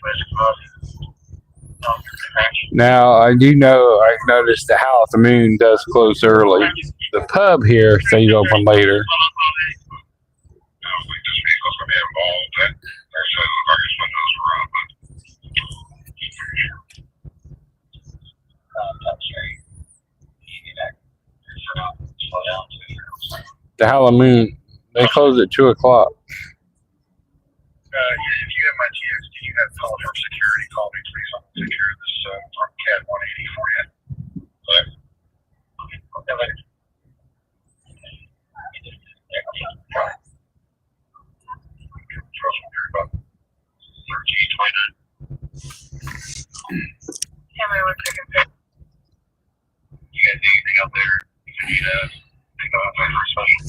Now, I do know, I've noticed the Howl at the Moon does close early. The pub here stays open later. I don't think this vehicle's going to be involved. There's the various windows were up, but The Howl at the Moon, They close at 2 o'clock. If you have my TXT, you have call from security. Call me, please. I'll secure this CAD 180 for you. Okay. Okay, later. You guys need anything out there? You need to pick up for a special.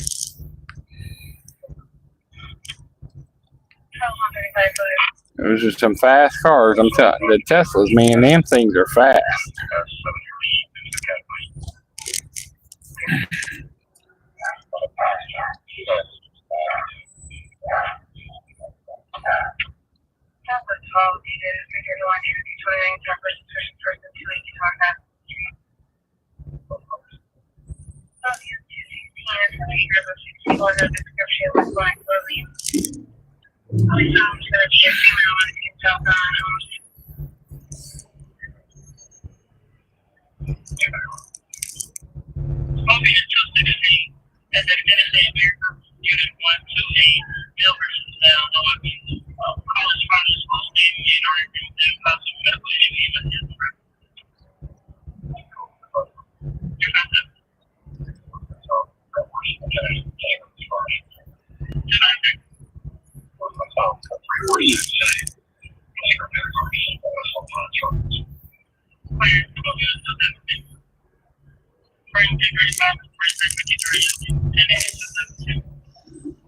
It was just some fast cars. I'm telling you, the Teslas, man, them things are fast.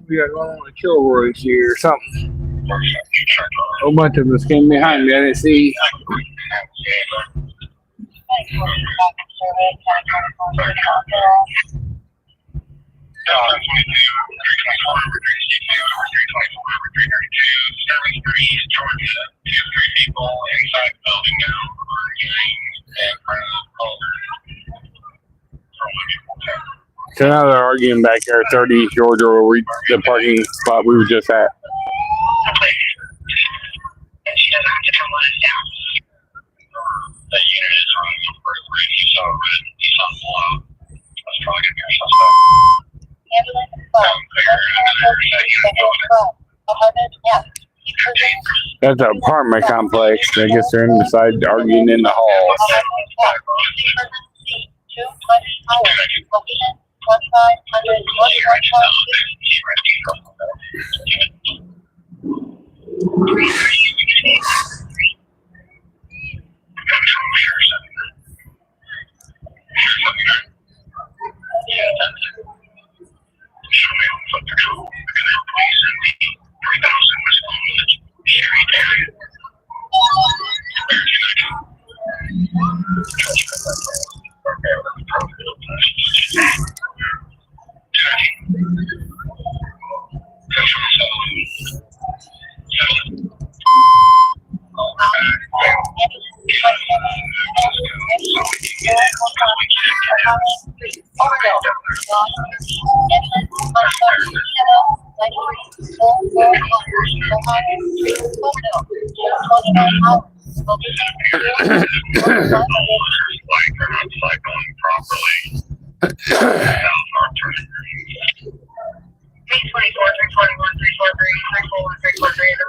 We got one on the Kilroy's here or something. A whole bunch of us came behind me. I didn't see. So now they're arguing back there at 30 East Georgia, where the parking spot we were just at. That's an apartment complex. I guess they're inside arguing in the hall.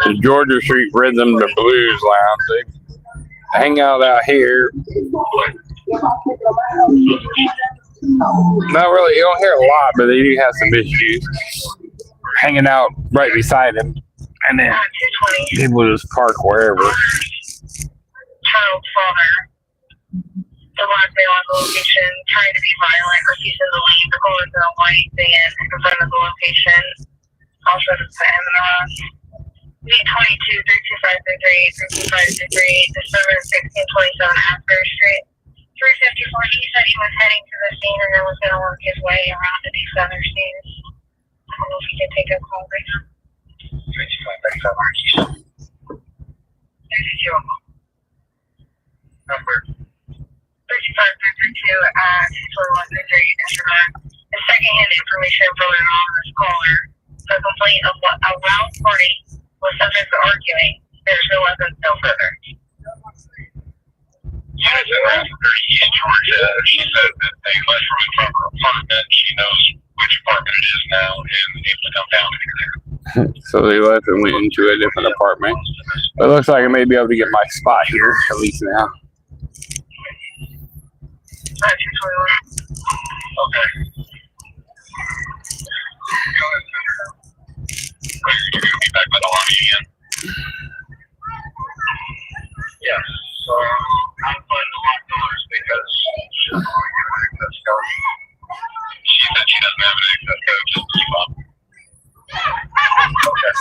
The Georgia Street Rhythm, the Blues Lounge. They hang out here. Not really, you don't hear a lot, but they do have some issues. Hanging out right beside him. And then people just park wherever. Child father, the last day on the location, trying to be violent, refusing to leave, calling the white van in front of the location. Also to put him in the house. V22, 32533, 32533, December 1627 Asbury Street. 354, he said he was heading to the scene and then was going to work his way around to these other scenes. I don't know if he can take a call right now. 32 number 35332 at 64133 Instagram. The second-hand information from an anonymous caller. A complaint of a loud party was subject to arguing. There's no evidence no further. Yes, and after East Georgia, she said that they left from in front of her apartment. She knows which apartment it is now and able to come down here. So they left and went into a different apartment. But it looks like I may be able to get my spot here, at least now. Okay. You're going to be back by the lobby again? Yes. So I'm putting the lock doors because she doesn't want to give an access code. She said she doesn't have an access code, just keep up. Okay.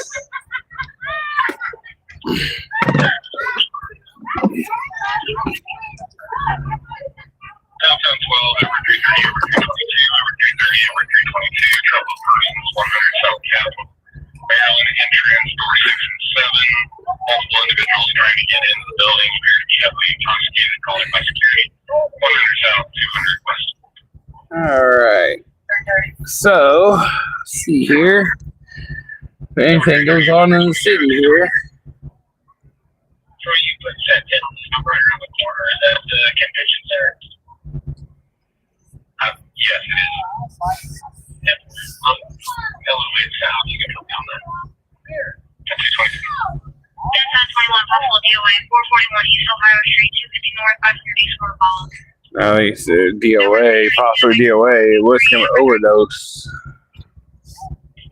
Naptown 12, over 330, over 322, over 330, over 322, troubled persons, 100 South Capitol, Maryland entrance, door 6 and 7. Multiple individuals trying to get into the building appear to be heavily intoxicated, calling by security. 100 South, 200 West. Alright. So, let's see here. If anything goes on in the city here. Troy, you put that number right around the corner. Is that the convention center? Yes, it is. Yep. Elevate south. You can come down there. Here. 222. That's 21 Buffalo DOA, 441 East Ohio Street, 250 North, 530 East Fort Ball. Oh, he said DOA, possibly DOA, Wisconsin overdose.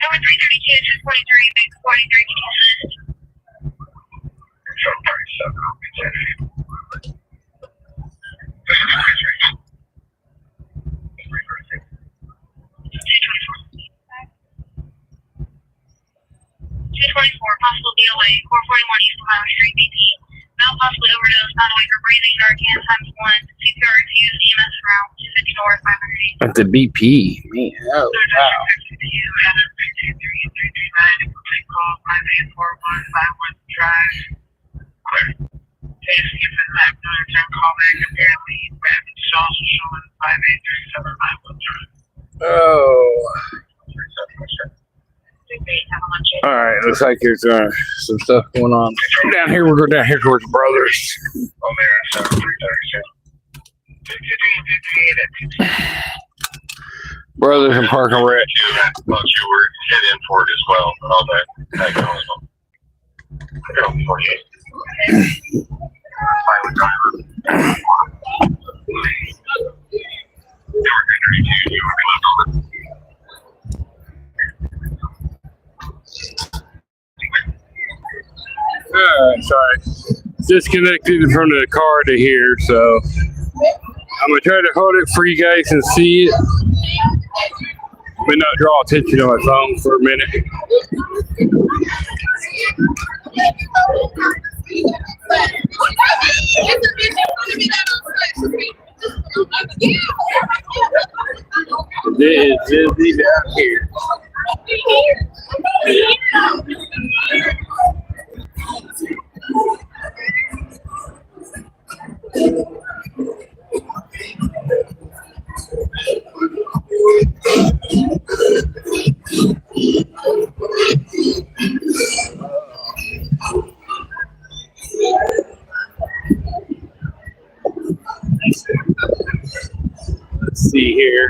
Number 332, 243, big 43, can you assist? So 37. 224, possible DOA, 441 East Ohio Street, BP. Now possibly overdose, not awake or breathing, Narcan times 1, CPR refused, EMS route, 250 North, 580. At the BP, man, oh, wow. 52, Adam 323, 339, complete call, 5841, 51 drive. Clear. Case given that return call back apparently rapid shots are showing 5837, 51 drive. Oh. Alright, looks like there's some stuff going on. Down here, we'll go down here towards Brothers. Oh, man, 336. Brothers and Park and Rec. Well, you were hit in for it as well, but all that goes on. 48. Pilot driver. You were 32, you were left over. Sorry. Disconnected from the car to here, so I'm gonna try to hold it for you guys and see it, but not draw attention to my phone for a minute. It is busy down here. Let's see here.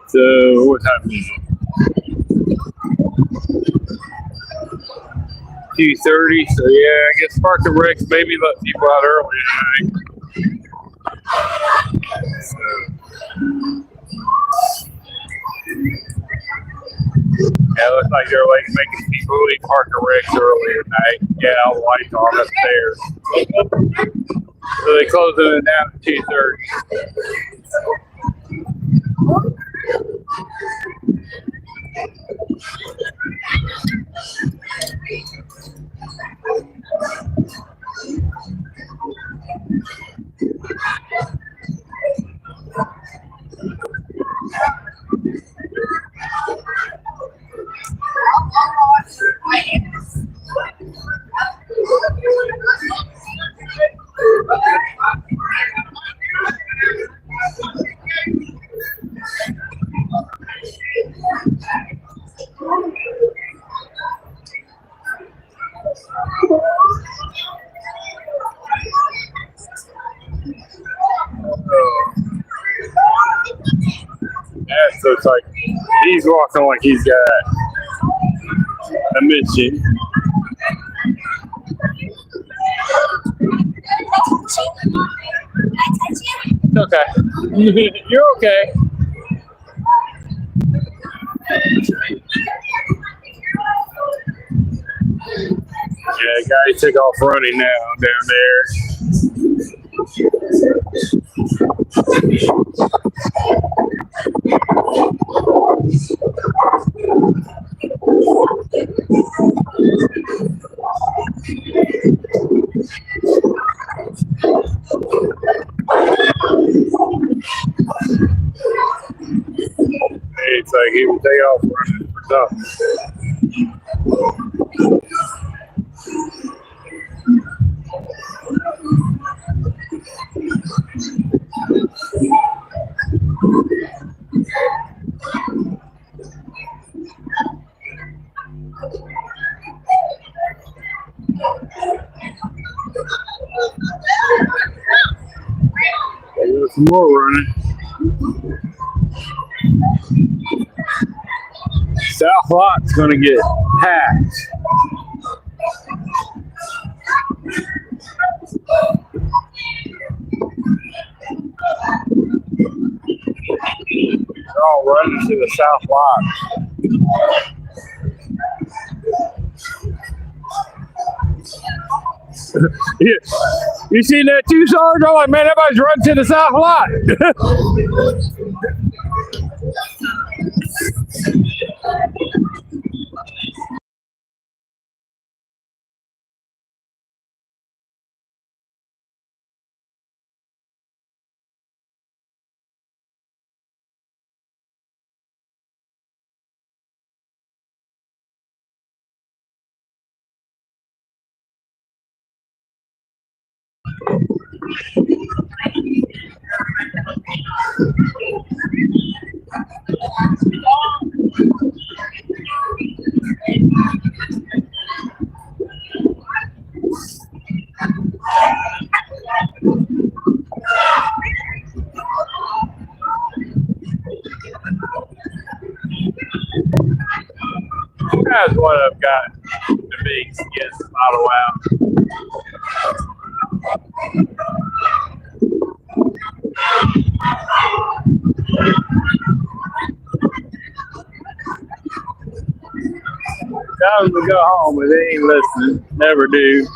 So what time is it? 2:30. So yeah, I guess Park and Recs maybe let people out early tonight. Yeah, it looks like they're like making people leave Park and Recs early tonight. Yeah, all the lights on upstairs. So they closing it down at 2:30. So it's like he's walking like he's got a mission. It's okay. You're okay. Yeah, guy took off running now down there. It's like he would take off running for something. There's some more running. South Lot's gonna get hacked. They're all running to the South Lot. Yeah. You seen that too, Sarge? I'm like, man, everybody's running to the South Lot. That's what I've got the big skin bottle out. Tell them to go home, but they ain't listening. Never do.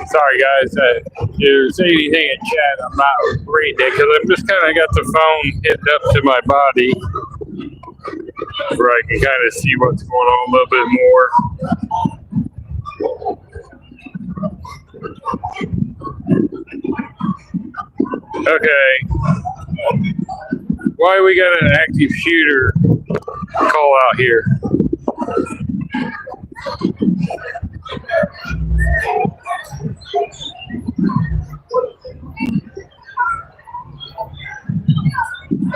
Sorry guys, if you see anything in chat, I'm not reading it because I've just kind of got the phone hitting up to my body where I can kind of see what's going on a little bit more. Okay. Why we got an active shooter call out here?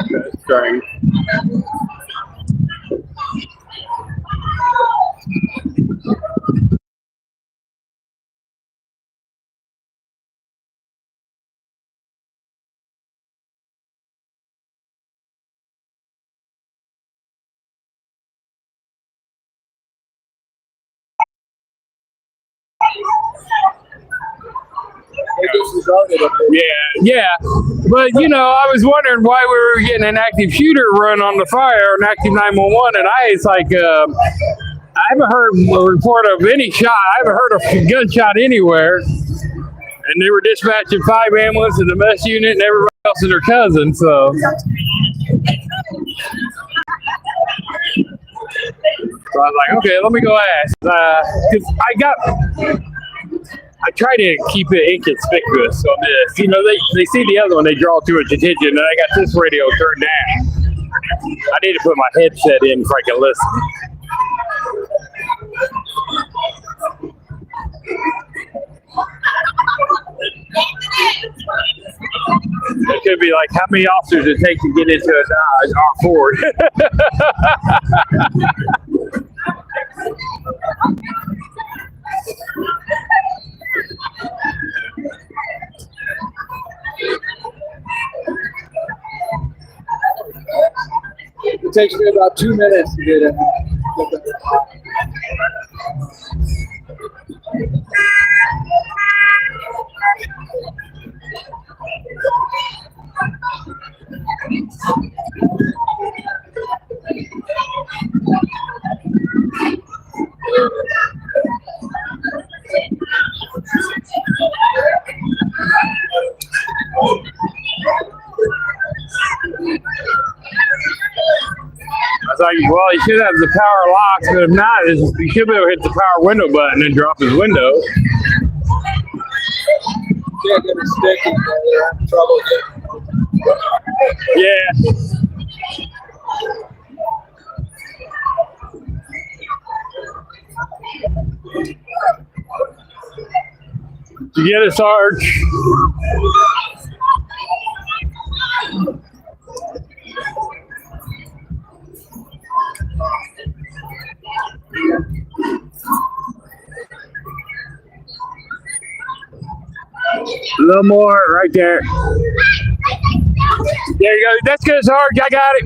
That's strange. Yeah. But, you know, I was wondering why we were getting an active shooter run on the fire, an active 911, and it's like, I haven't heard a report of any shot. I haven't heard a gunshot anywhere. And they were dispatching 5 ambulances and the mess unit and everybody else and their cousin, so. So I was like, okay, let me go ask. Because I try to keep it inconspicuous on this. You know, they see the other one, they draw to its attention, and I got this radio turned down. I need to put my headset in so I can listen. should be like, how many officers it take to get into a Dodge R4? It takes me about 2 minutes to get in. I was like, well, he should have the power locks, but if not, he should be able to hit the power window button and drop his window. Can't get it sticky. They're having trouble getting. Yeah. Did you get it, Sarge? A little more right there. There you go. That's good, Sarge. I got it.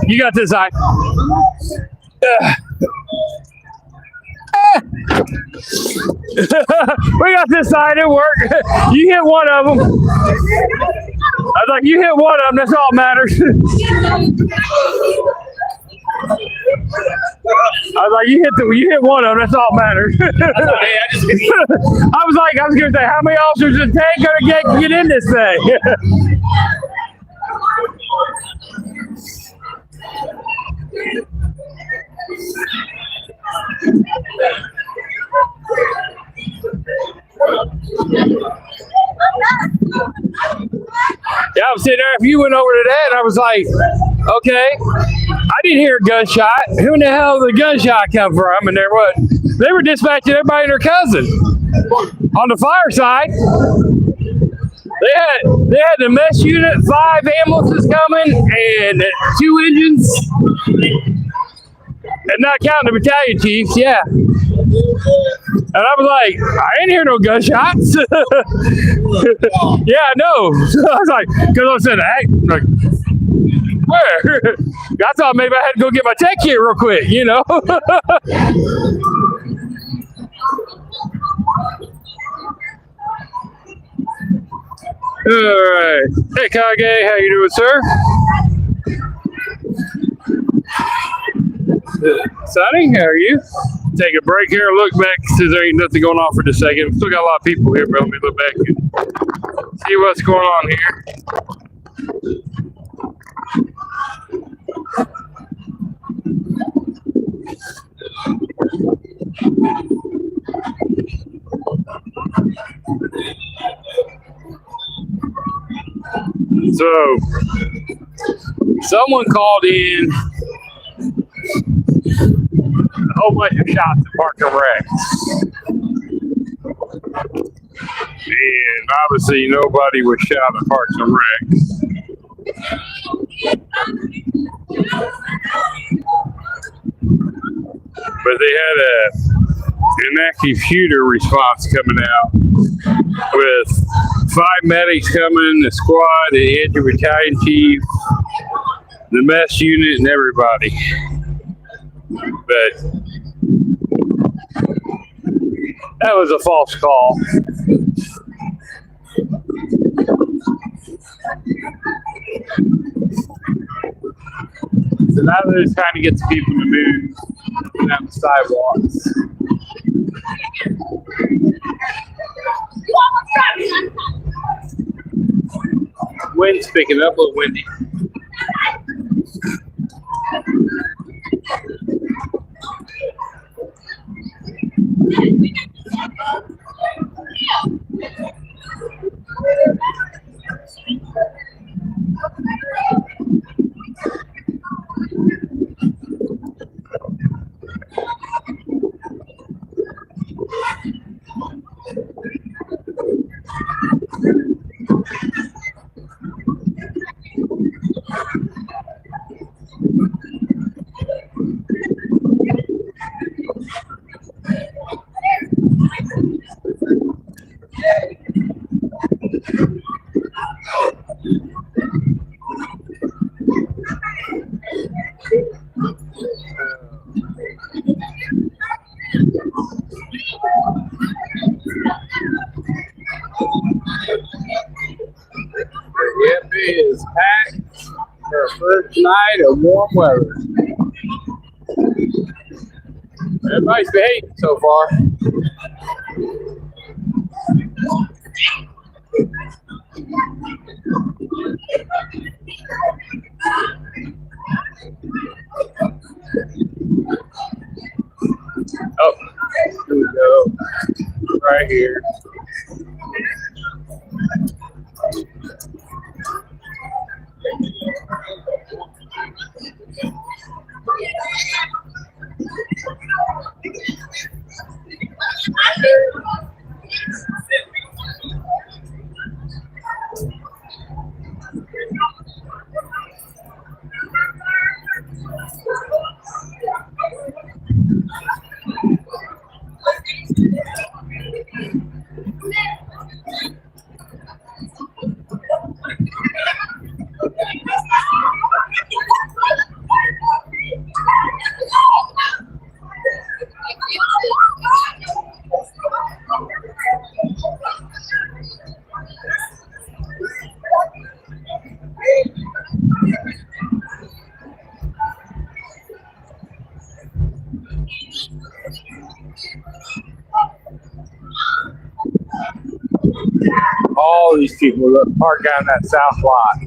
You got this side. We got this side. It worked. You hit one of them. I was like, you hit one of them. That's all that matters. I was like, you hit one of them. That's all that matters. I was going to say, how many officers does it take to get in this thing? Yeah, I was sitting there. If you went over to that, and I was like, okay, I didn't hear a gunshot. Who in the hell did the gunshot come from? And they were dispatching everybody and their cousin on the fire side. They had the mess unit, 5 ambulances coming, and 2 engines, and not counting the battalion chiefs. Yeah. And I was like, I ain't hear no gunshots. Yeah, I know. I was like, because I said, hey, like, where? I thought maybe I had to go get my tech kit real quick, you know? All right. Hey, Kage, how you doing, sir? Exciting, how are you? Take a break here, look back, since there ain't nothing going on for just a second. Still got a lot of people here, but let me look back and see what's going on here. So, someone called in a whole bunch of shots at Park and Rec. And obviously nobody was shot at Parks and Rec. But they had an active shooter response coming out with 5 medics coming, the squad, the engine battalion chief, the mess unit, and everybody. But that was a false call. So now they're just trying to get the people to move down the sidewalks. Wind's picking up, a little windy. our first night of warm weather. Everybody's behaving so far. Oh, here we go. Right here. All these people that park out in that south lot.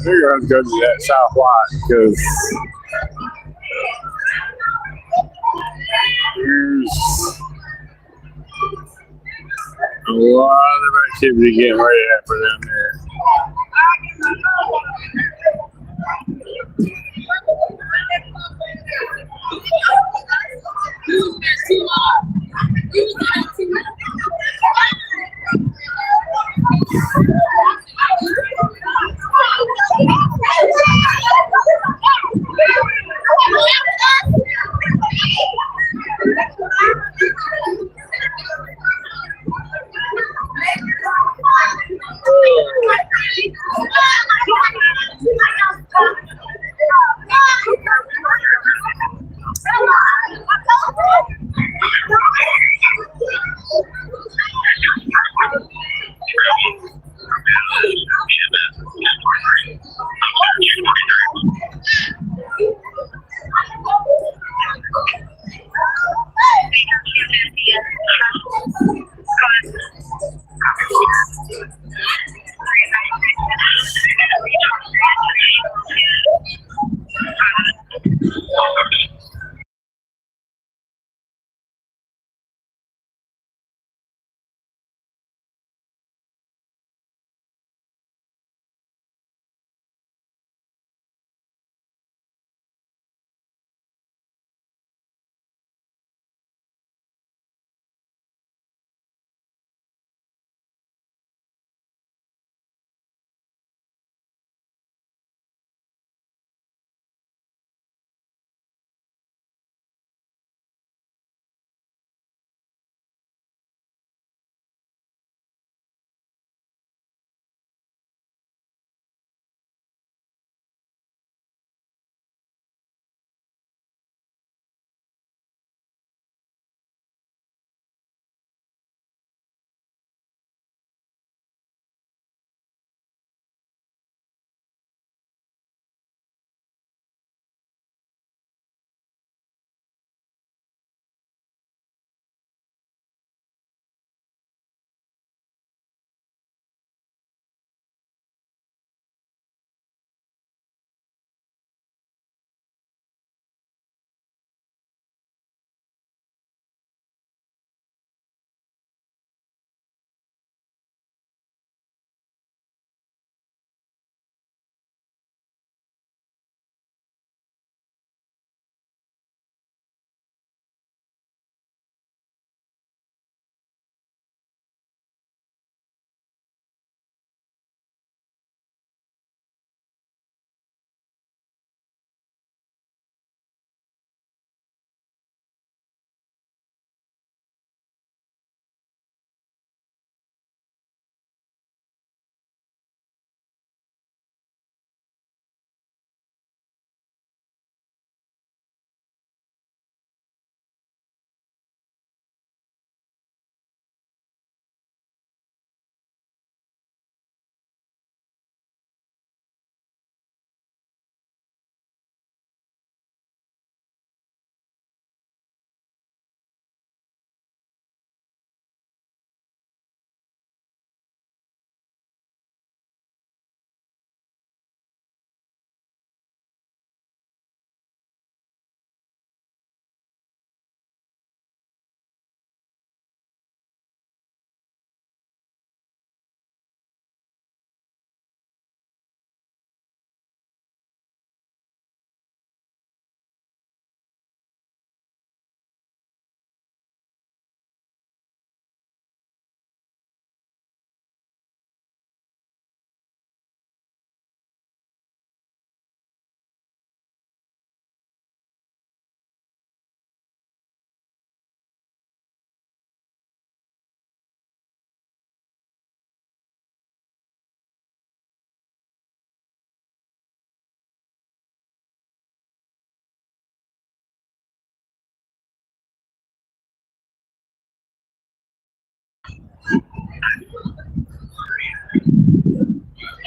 They're going to go to that south lot because there's a lot of activity getting ready to happen down there.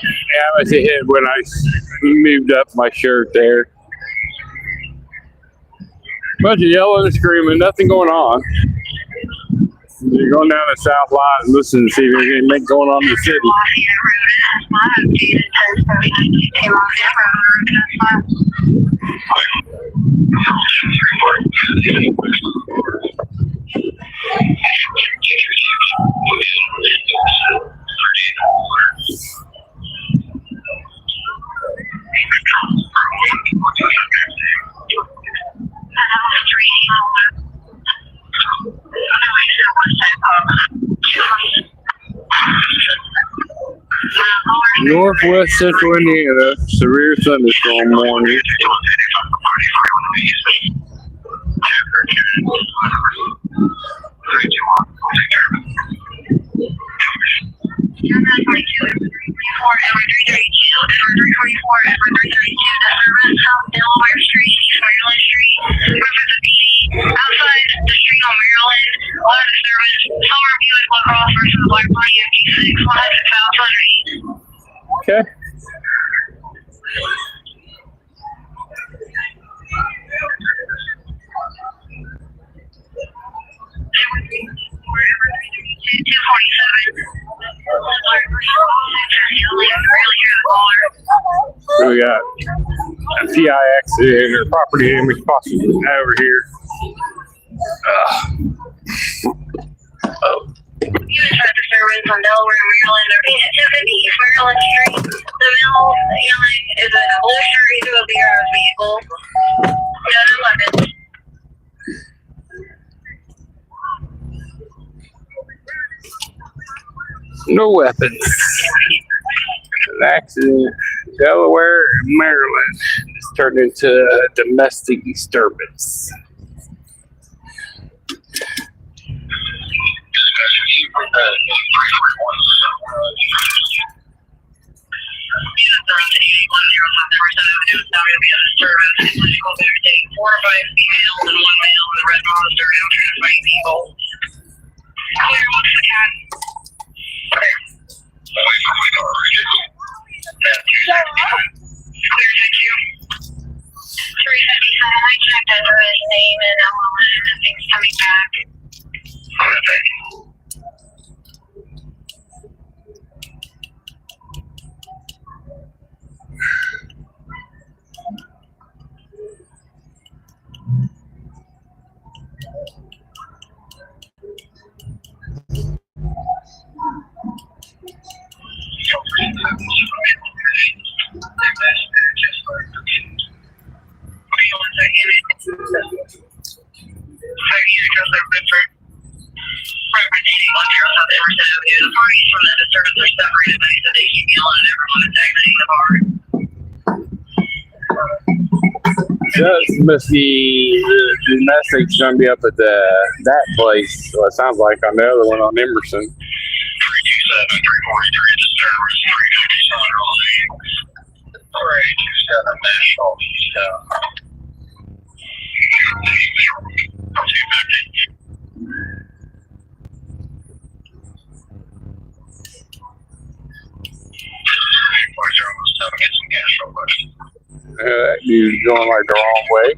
Yeah, I was hit when I moved up my shirt there. Bunch of yelling and screaming, nothing going on. You're going down the south line and listen to see if there's anything going on in the city. Northwest Central Indiana, severe thunderstorm warning. Okay. So we got a TI accident or property damage possible over here. Disturbance on Delaware, Maryland. They're being at 250 East Maryland Street. The mill yelling is a blue shirt into a BRS vehicle. No weapons. No weapons. An accident, Delaware, Maryland. It's turned into a domestic disturbance. Must be the domestic's gonna be up at that place. So it sounds like on the other one on Emerson. 327, 343 disturbance, 357 427 National East. 250. Get some gas real quick. That dude's going like the wrong way.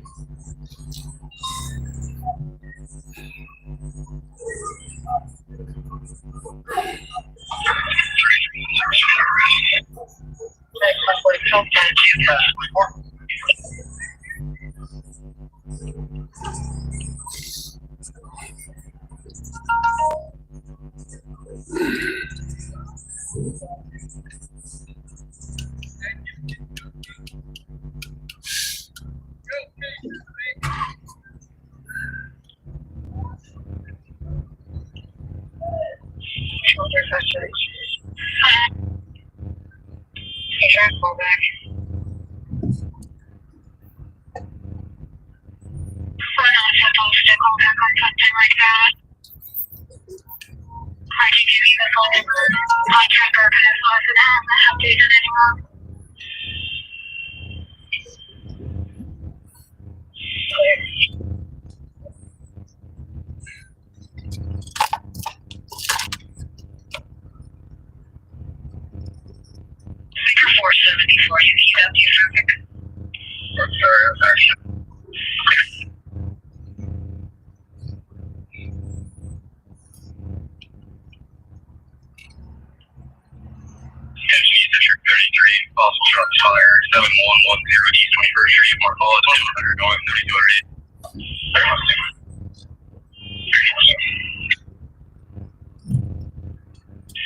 East 21st Street, Mark Hall, 2100, North 3200.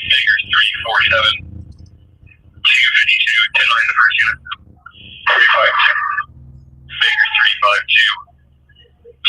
Figures 347, 252, 10 the first unit. 352. Figures 352, 252.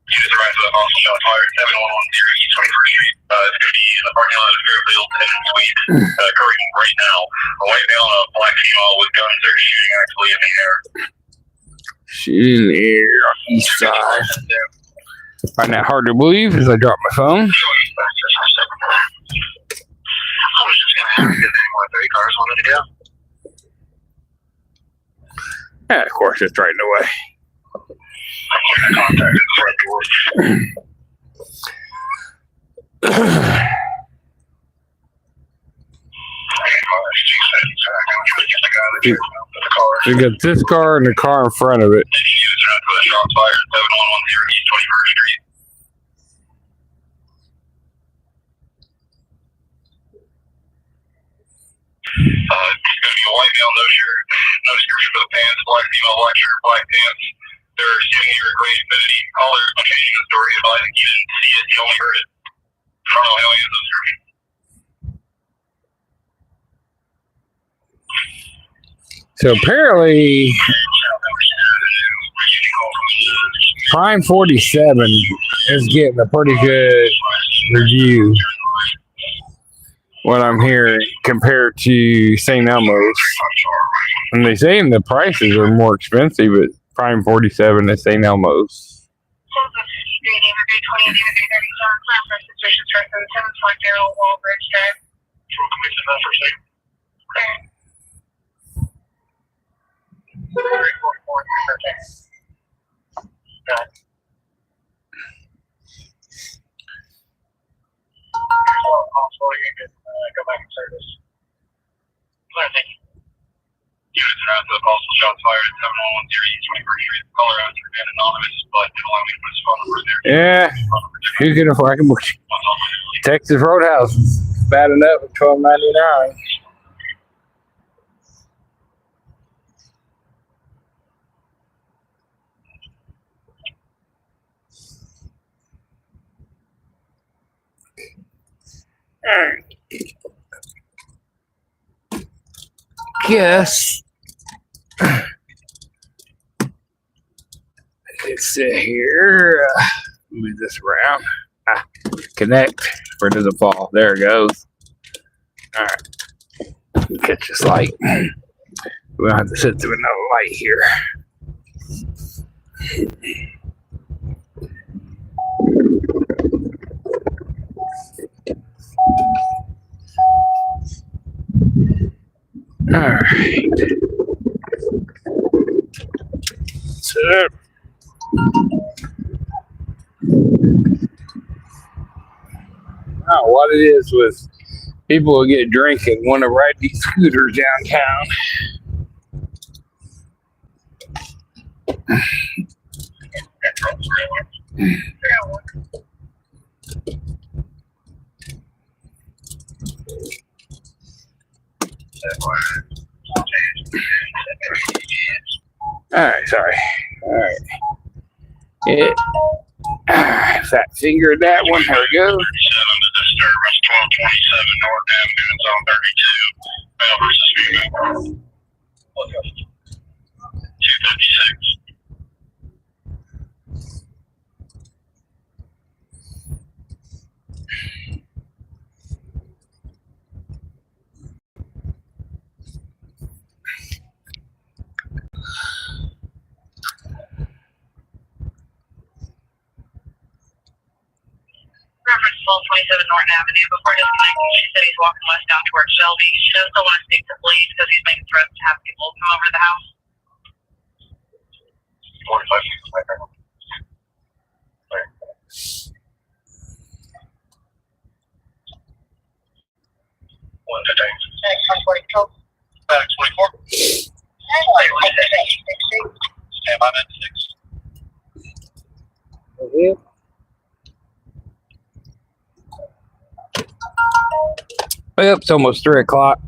Units arrived to the hostile shot fired 7110 East 21st Street. It's going to be in the parking lot of Fairfield and Suite. Occurring right now. A white male and a black female with guns are shooting actually in the air. Shooting in the air on the east side. Find that hard to believe as I drop my phone. I was just going to ask if any more 30 cars wanted to go. And of course, it's right in the way. I'm going to contact the front door. We got this car and the car in front of it. Shots fired 7110 East 21st Street. It's going to be a white male, no shirt, no description for the pants, black female, black shirt, black pants. They're shooting here at Great Infinity. Caller, location of the story, advising you didn't see it, you only heard it. I don't know how many of those description. So apparently, Prime 47 is getting a pretty good review. What I'm hearing compared to St. Elmo's, and they say the prices are more expensive at Prime 47 at St. Elmo's. Go back in service. Thank you. Units around the possible shots fired at 7110 East 21st Street. Caller answer and anonymous, but didn't allow me to put his phone number in there. Yeah, who can afford? I can book Texas Roadhouse. Bad enough at $12.99. Guess let's sit here. Move this around. Connect. Where does it fall? There it goes. All right. Catch this light. We don't have to sit through another light here. All right. So, what it is with people who get drunk and want to ride these scooters downtown. All right, sorry. All right. Fat fingered that one. There we go. Disturbance 1227 North Avenue in Zone 32. Male versus female. 256. Reference 1227 Norton Avenue. Before disconnecting, she said he's walking west down towards Shelby. She does still want to speak to police because he's making threats to have people come over the house. 45. One today. 24. Stand by at 6. Yeah. Well, it's almost 3 o'clock.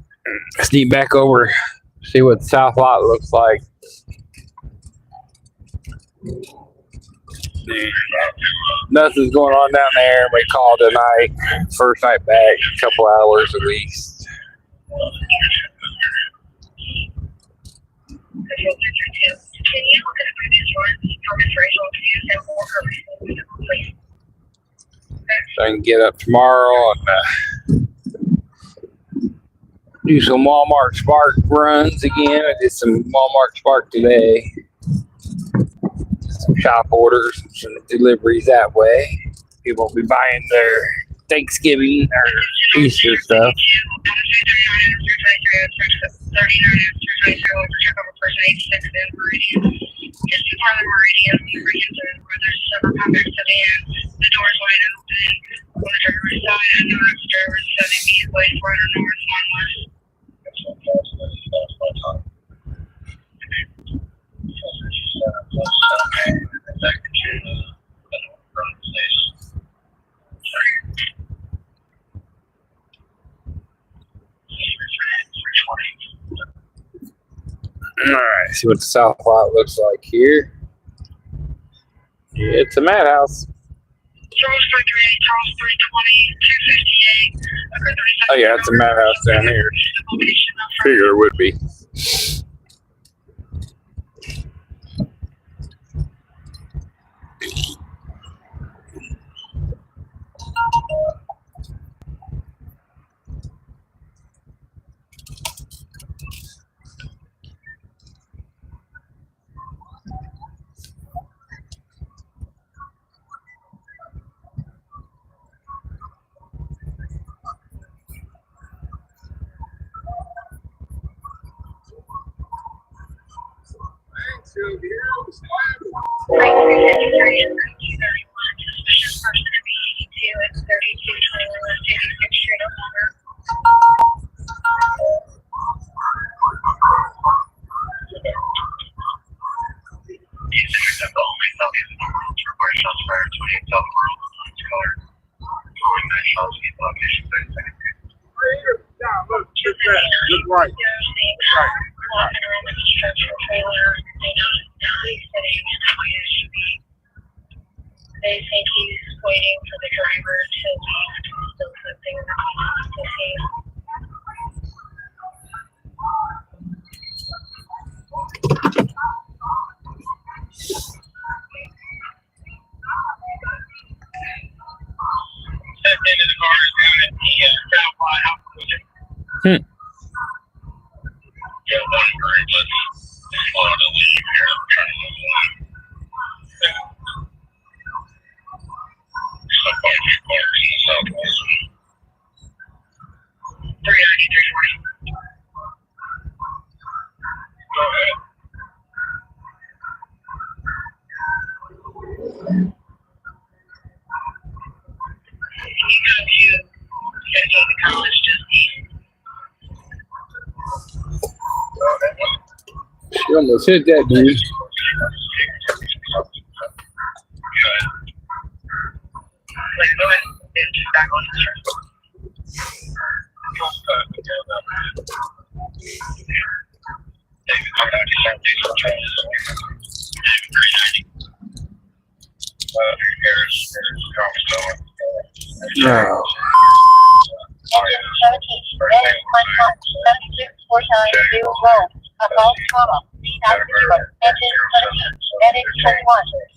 Sneak back over, see what the south lot looks like. Nothing's going on down there. We called tonight. First night back, a couple hours at least. Can you look at the previous ones for Miss Rachel to use them for her, please? So I can get up tomorrow and do some Walmart Spark runs again. I did some Walmart Spark today. Some shop orders and some deliveries that way. People will be buying their Thanksgiving or Easter stuff. Alright, see what the south lot looks like here. It's a madhouse. Charles 338, Charles 320, 258. Oh yeah, it's a madhouse down here. Figure it would be. Right. They think he's waiting for the driver to leave, so something to see. Stepped into the car down at the south lot house. Yeah, one group was slow to leave here. I'm trying to move on. So far, 2 cars in the southwest. 390, 340. Go ahead. You got to schedule the college just She almost hit that dude. Good. Wait, go ahead. It's back on the David, how about you start these changes? David, 390. Here's Thomas going. No. Engine 17, then 7649 road, above comma, aduitor. Engine 17, then 21,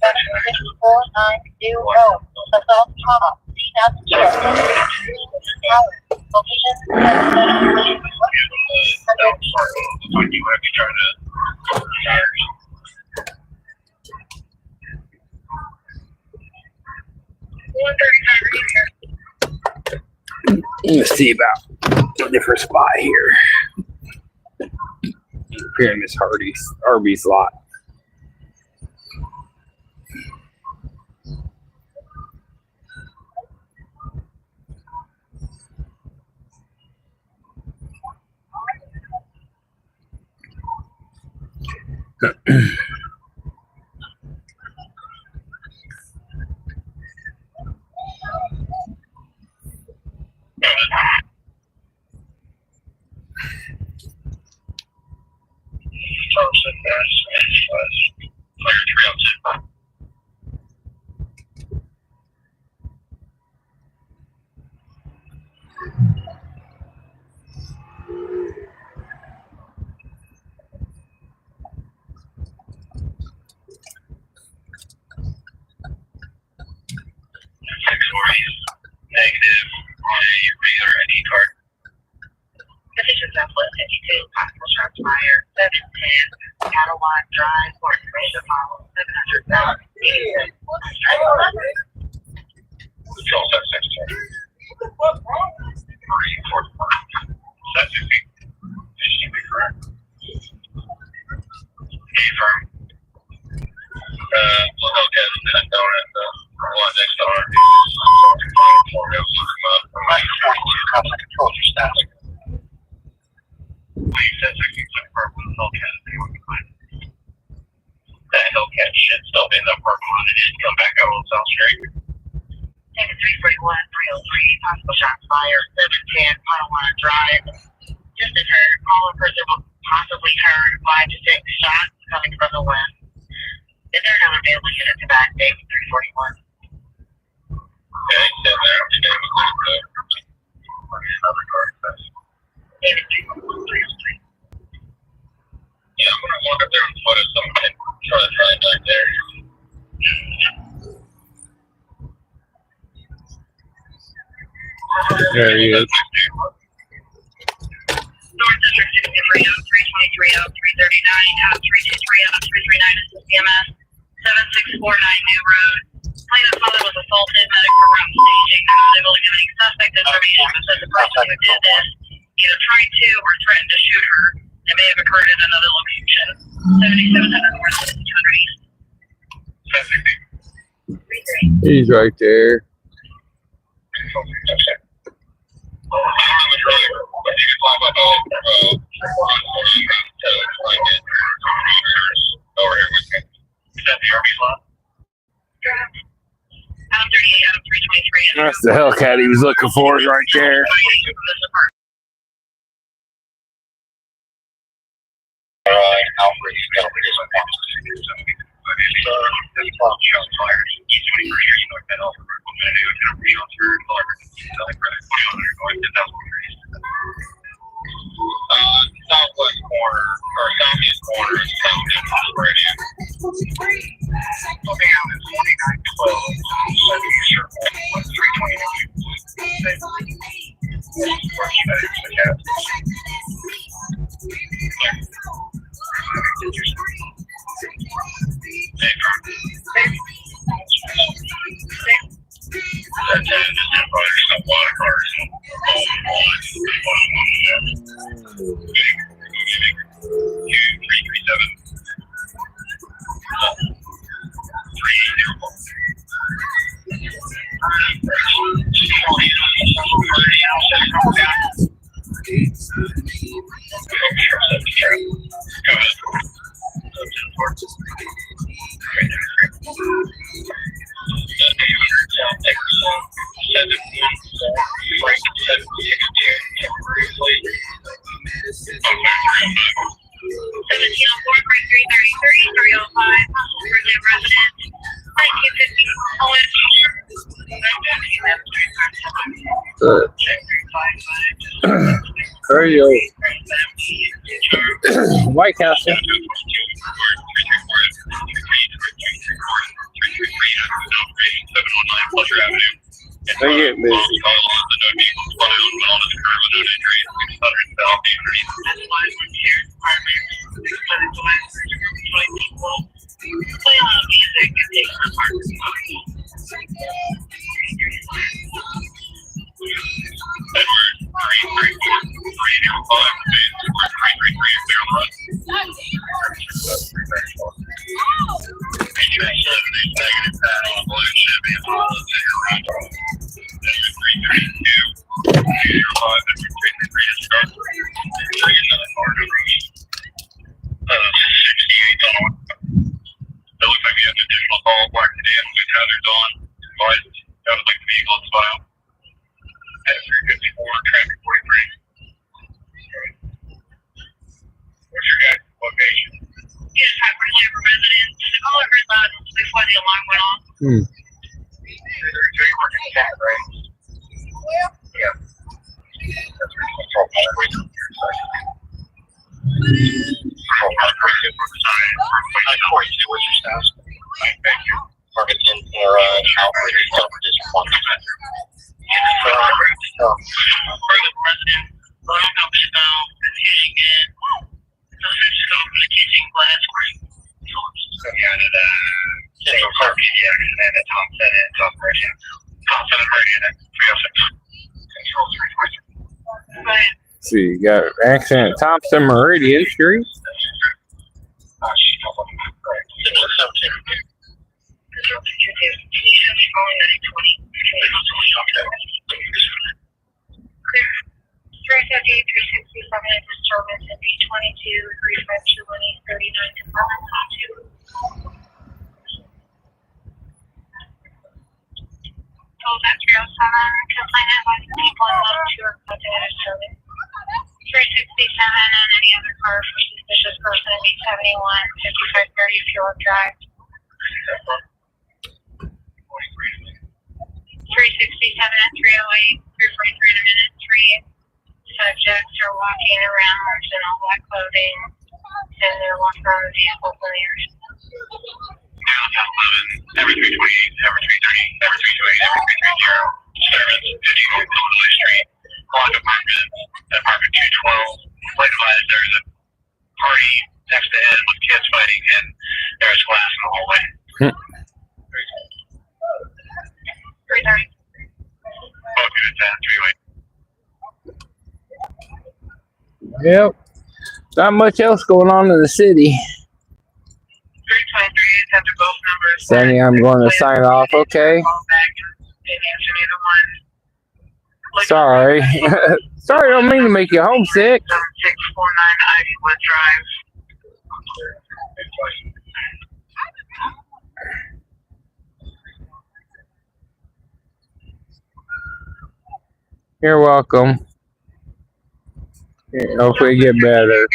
7649 road, above comma, aduitor. Location 778. You have to try to. Let's see about a different spot here. Here in this Arby's lot. Clear trail 2. Negative on a regular ID card. Position Southwest 52, possible shots fired, 710, Catalog Drive, or information follow, 700,000. Control set 16. 345. Set 16. Should be correct. Confirm. We'll go get that down at the one next to our Mike 42, cops and control your status. Please set 16 confirm with the Hellcat. That Hellcat should still be in the parking lot. It didn't come back out on South Street. Taking 341, 303, possible shots fired, 710, Potawatomi Drive. Just occurred, caller person possibly heard 5 to 6 shots coming from the west. Is there another available unit to back, Dave 341? Okay, stand there. Today was another car. David 341, 303. Yeah, I'm gonna walk up there and put something and try to find back there. There he is. North District 63, 323, 339, 323, 339 is the CMS, 7649 New Road. Plaintiff's mother was assaulted, medic for route staging. They're not able to give any suspect information, but said the person who did this either tried to or threatened to shoot her. It may have occurred at another location. 7700 North, 200 East. He's right there. Adam 38, Adam 323. That's the Hellcat he was looking for right there. Alfred, you got southwest corner, or southeast corner, southeast radio. Looking out at 2912, southeast circle, 1915. Radio. White House. They get busy. What's your guys' location? Hmm. See, you got accident at Thompson Meridian Street. Fri Sat 367 disturbance in B22 352 39 to 1122. Told at 307, complainant by the people in level 2 are conducted at a service. 367 and any other car for suspicious person B71 5530 Fuel Drive. 367 at 308, 343 in a minute, 3 subjects are walking around in all black clothing and they're walking around the vehicle clears. Every 328, every 330, every 328, every 330, service 50 Illinois Street, block apartment, apartment 212. Like there's a party next to him with kids fighting, and there's glass in the hallway. 330. Both units at 308. Yep. Not much else going on in the city. 323 is after both numbers. Sandy, I'm going to sign off, okay? Sorry. Sorry, I don't mean to make you homesick. 649 Ivywood Drive. You're welcome. Hopefully you get better.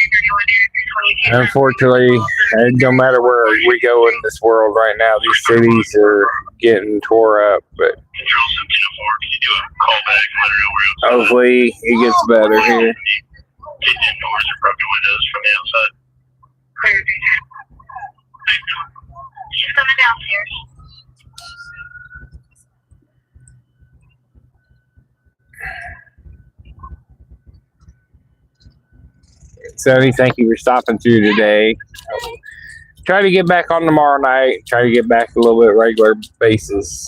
Unfortunately, no matter where we go in this world right now, these cities are getting tore up. But hopefully it gets better here. Doors or broken windows from the outside. She's coming downstairs. Sonny, thank you for stopping through today. Try to get back on tomorrow night. Try to get back a little bit regular basis.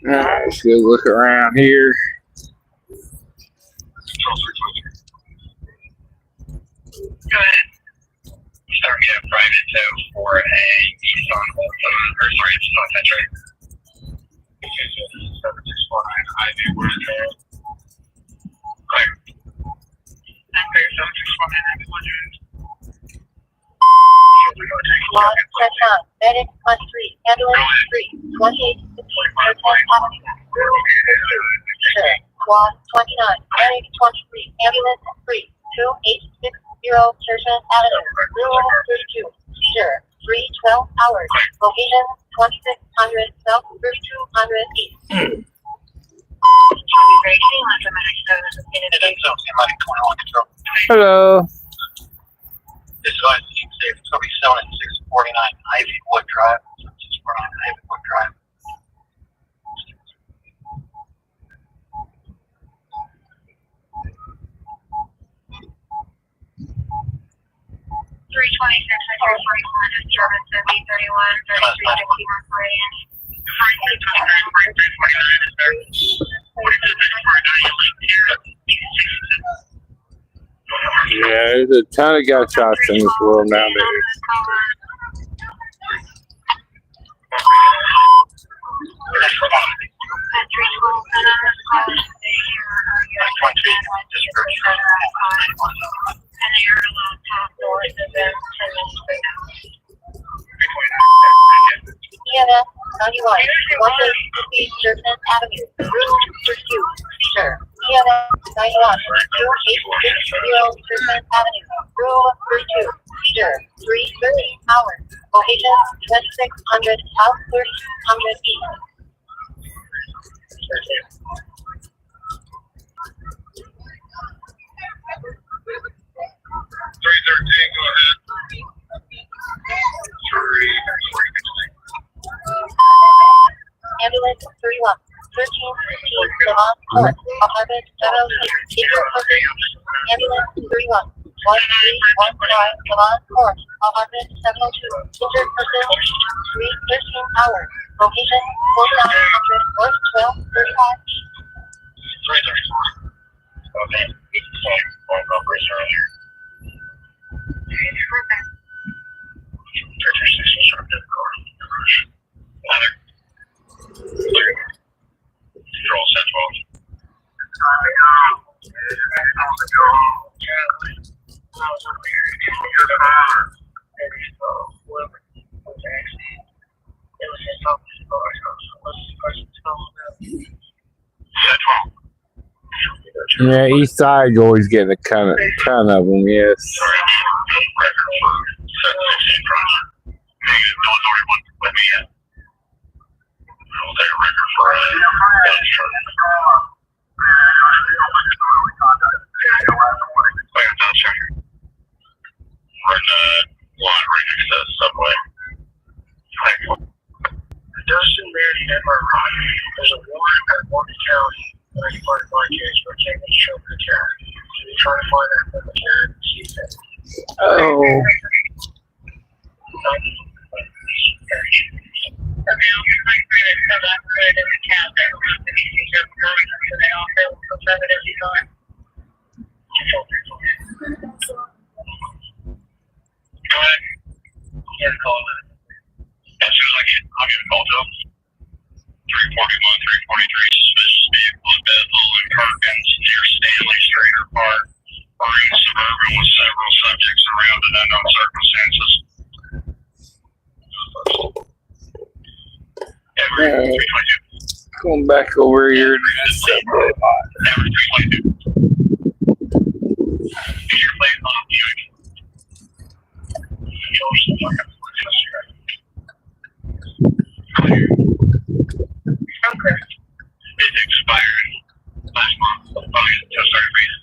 Alright, let's go look around here. Go ahead. Start me a private tow for a east on Bolton, or sorry, it's not that right. 7649 Ivy Wood Drive. Clear. Clear, 7649 Ivy Wood Drive. Law, Central, Medic, on street, ambulance, street, 28, 15, Sure. Law, 29, Medic, 23, ambulance, street, 2860, Churchman Avenue, 32, Sure, 312 hours, location, 2600 South, 3200 East. Hello. This is going to be selling at 649 Ivy Wood Drive. 649 Ivy Wood Drive. 326, I told 41, is German 7031, 3351 Meridian. 329, Yeah, there's a ton of gunshots in this world nowadays. And you're a little top north of them 10 minutes right now. EMS 91, 180 Jerson Avenue, room pursuit, sir. EMS 91, 286 Jerson Avenue, room pursuit, sir. 3:13 hours. Location 2600 South 1300 East. 313, go ahead. 3. Ambulance 31, 1315 Lamont Court, apartment 706, Eagle City. Ambulance 31, 1315 Lamont Court, apartment 702. Injured person, 3:13 hours. Location 4900 North 1235. 334. Okay. Phone numbers earlier. You're all set, folks. Yeah, east side you always get a ton of them, yes. Dustin Mary and there's a warrant at Morgan County. Any part of my case, we're taking the children cat. Trying to find that little cat and see that. Oh. Go ahead. Yeah, call it. As soon as I'll get a call to them. 341, 343, suspicious vehicle in Bethel and Perkins near Stanley Street or Park. Marine Suburban with several subjects around in unknown circumstances. Every 322. Going back over here to this subway lot. Every 322. Is your plate on you? Okay. It expired last month. Just started reading.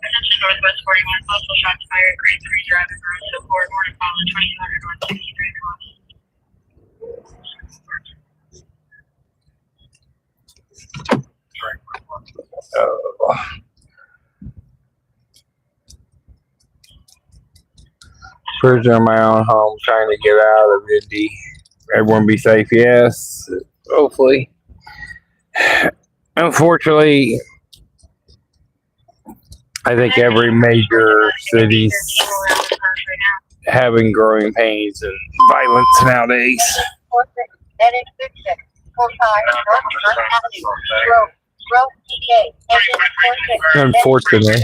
Attention Northwest 41, multiple shots fired, grade 3 driving road support, morning follow 2000 North 63 close. Oh. Prisoner in my own home, trying to get out of Indy. Everyone be safe, yes. Hopefully. Unfortunately, I think every major city's having growing pains and violence nowadays. 45 North Front Avenue, Road TK, engine 46. Unfortunately. 45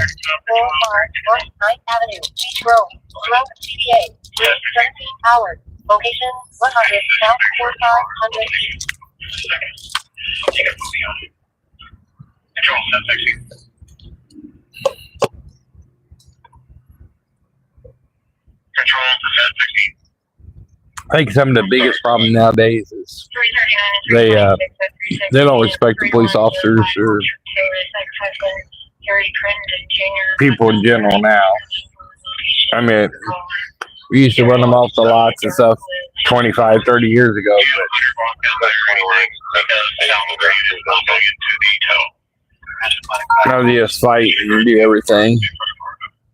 North 9th Avenue, Beach Road, TK, 17 hours. Location 100 South 4500 East. Control, 760. Control, 760. I think some of the biggest problem nowadays is they don't respect the police officers or people in general now. I mean, we used to run them off the lots and stuff 25, 30 years ago. But now they just fight and do everything.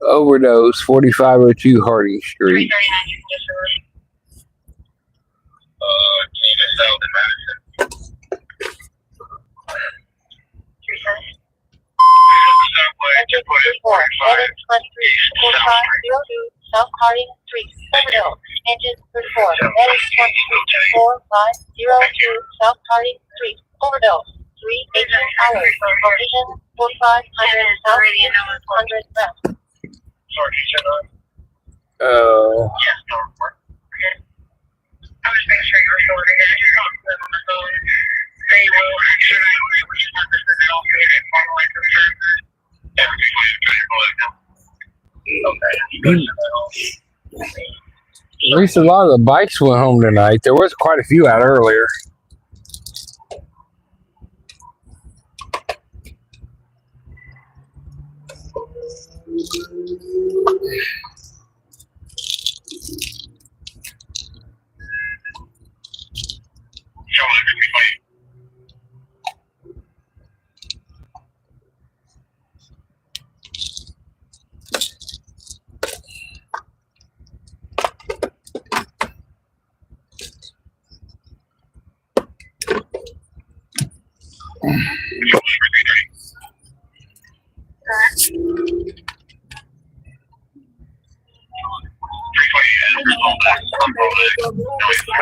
Overdose, 4502 Harding Street. South Harding Street, Silverdale. Engine 34, heading 12450 South Harding Street, Silverdale. 3 hours. Location 4500 South 100 West. Sorry, you said that? Oh. Yes, no report. I was making sure you were still there. You're not on the phone. They will actually, we just have this in the office and follow like the service. Everything's trying to pull it now. Okay. At least a lot of the bikes went home tonight. There was quite a few out earlier.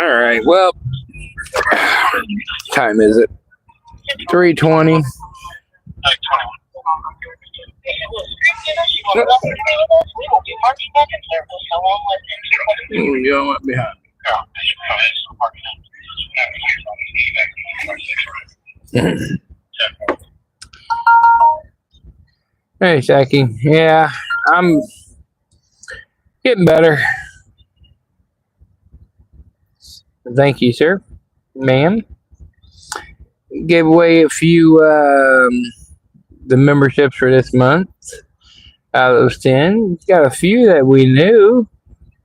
All right. Well, time is it? 3:20. You don't want behind. Hey, Saki. Yeah, I'm getting better. Thank you, sir. Ma'am. Gave away a few the memberships for this month. Out of those 10, got a few that we knew.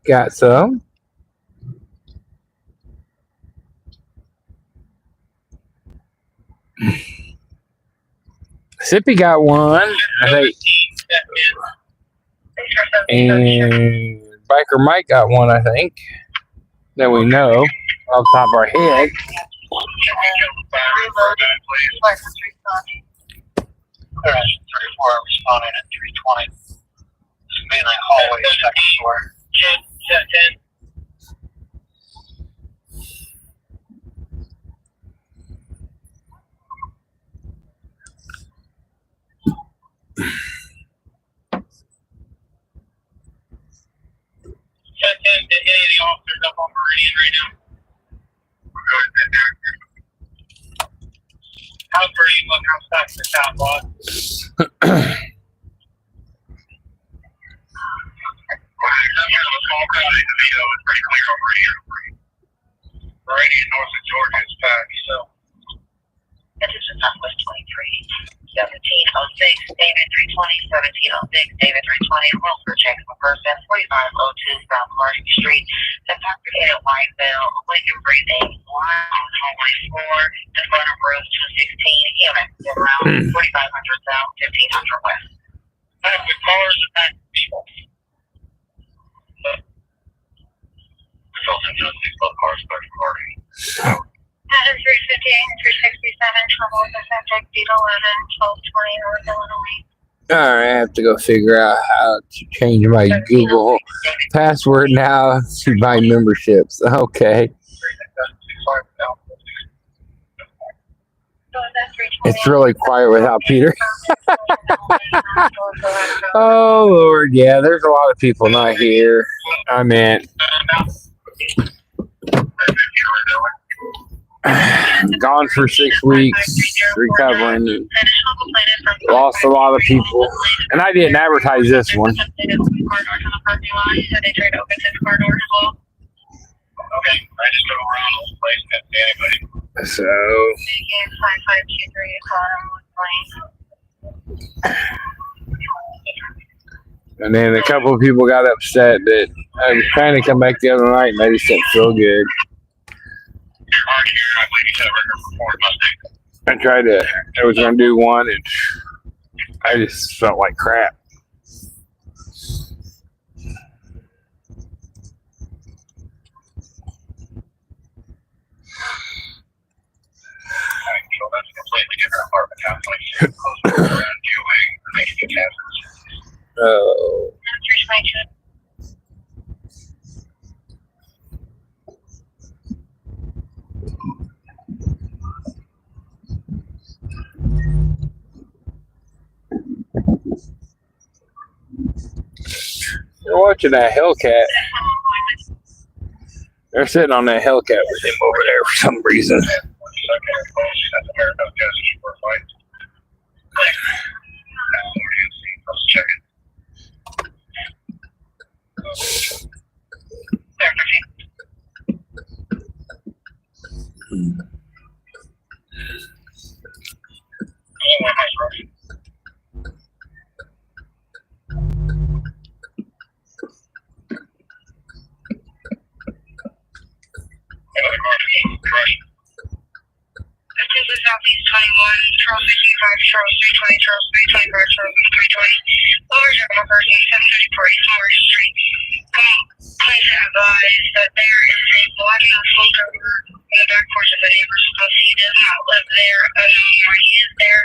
Got some. Sippy got one, I think. And Biker Mike got one, I think. That we know off the top of our head. Alright, 34 responding at 3:20. Mainly hallway, second floor. 10. Any of the officers up on Meridian right now? We're good. How's Meridian looking? How's back to the top, boss? It's pretty clear on Meridian. Meridian north of Georgia is packed, so. This is Southwest 23, 1706, David 320, 1706, David 320, room for check for person, 4502 South Harding Street, intoxicated white bell, awakened breathing, line on hallway 4, in front of room 216, human, around 4500 South, 1500 West. With cars and packed people. Results in just 6 both cars stuck in Harding. Pattern 358, 367, trouble with the subject, beat 11, 1220, North Illinois. All right, I have to go figure out how to change my Google password now to my memberships. Okay. It's really quiet without Peter. Oh, Lord. Yeah, there's a lot of people not here. I mean, gone for 6 weeks, recovering. Lost a lot of people. And I didn't advertise this one. Okay, I just go around all the place and see anybody. So, 5523 and then a couple of people got upset that I was trying to come back the other night and I just didn't feel good. I was going to do one and I just felt like crap. That's completely different apartment complex. Oh. watching that Hellcat. They're sitting on that Hellcat with him over there for some reason. Southeast 21, Charles 65, Charles 320, Charles 325, Charles 320. Over to my person, 734 East Morris Street. Please advise that there is a body of smoke over in the back porch of the neighbor's house. He does not live there. Unknown why he is there.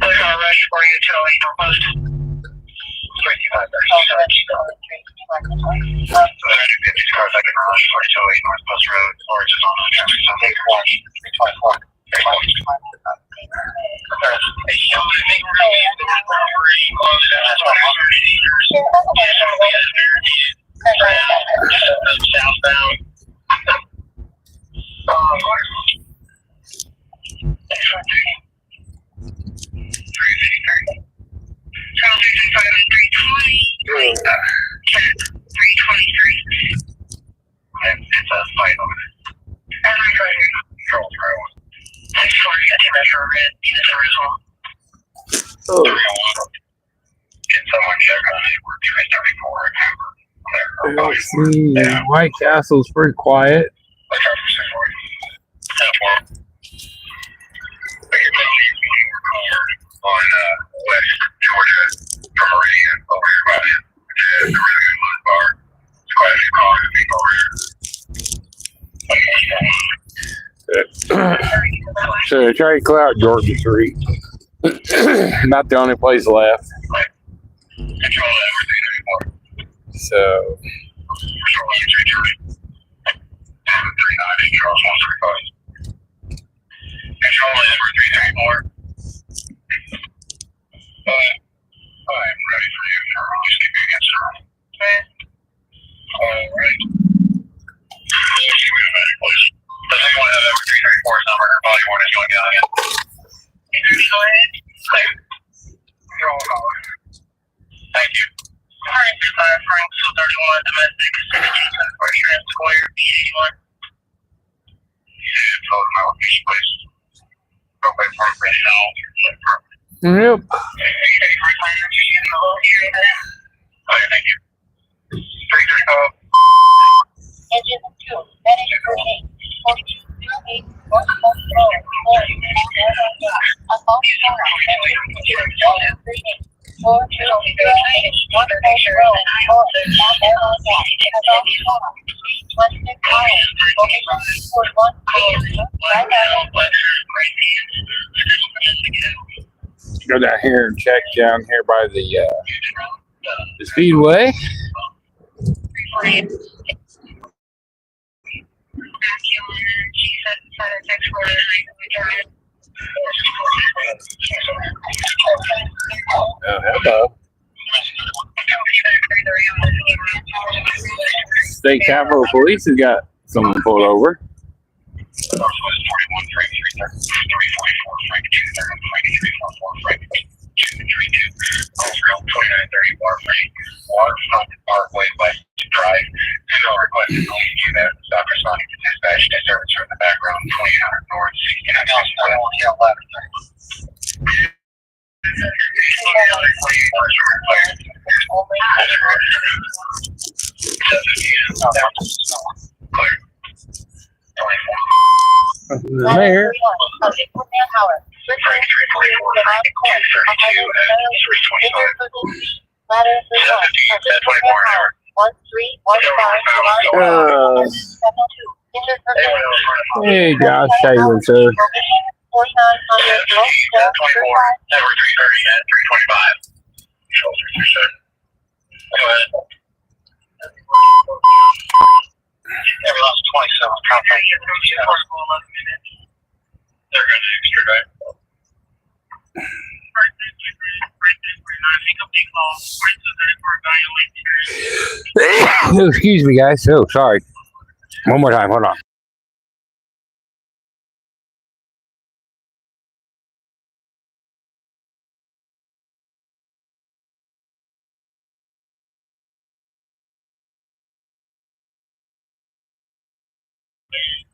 We're going to rush for you till we post. 325, North Post Road, Orange is on the traffic Sunday. 324. Southbound. It's a fight over there. And I'm trying to control the road. I'm sorry, I think that's a red unit original. Oh. Can someone check on it? We're 334. Let's see. White Castle's pretty quiet. On West Georgia from Meridian over here by it. It's a really good look bar. It's quite a few cars and people over here. So try to clear out Georgia Street. Not the only place left. Control everything anymore. So Control everything. 39 Charles 135. Control everything anymore. I'm ready for you for release convenience, sir. All right. Please. Does anyone have every 334's number or body worn is going down again? Go ahead. Clear. Roll call. Thank you. Frank 25, Frank 231, domestic, 16th First Trans Square, B81. Yeah, told him I would be placed. Okay, perfect. yep. Okay, thank you. 335. Engine 2, manage 48, 4208, North Post Road, Orange, a false alarm, engine 2, 38, 4208, North Post Road, Orange, a false alarm, 326 miles, location 41, right now. Go down here and check down here by the speedway. Oh, hello. State Capitol Police has got someone pulled over. Northwest 41, Frank 344, Frank 230, Frank 344, Frank 232, Rail 2930, Bar Frank, Waterfront Parkway, West Drive. No request to only do that. Stop responding to dispatch. Disturbance in the background, 2800 North, 69 The mayor. Hey, Josh, how you doing, sir? 27 contract. They're going to extradite. Excuse me, guys. Oh, sorry. One more time. Hold on.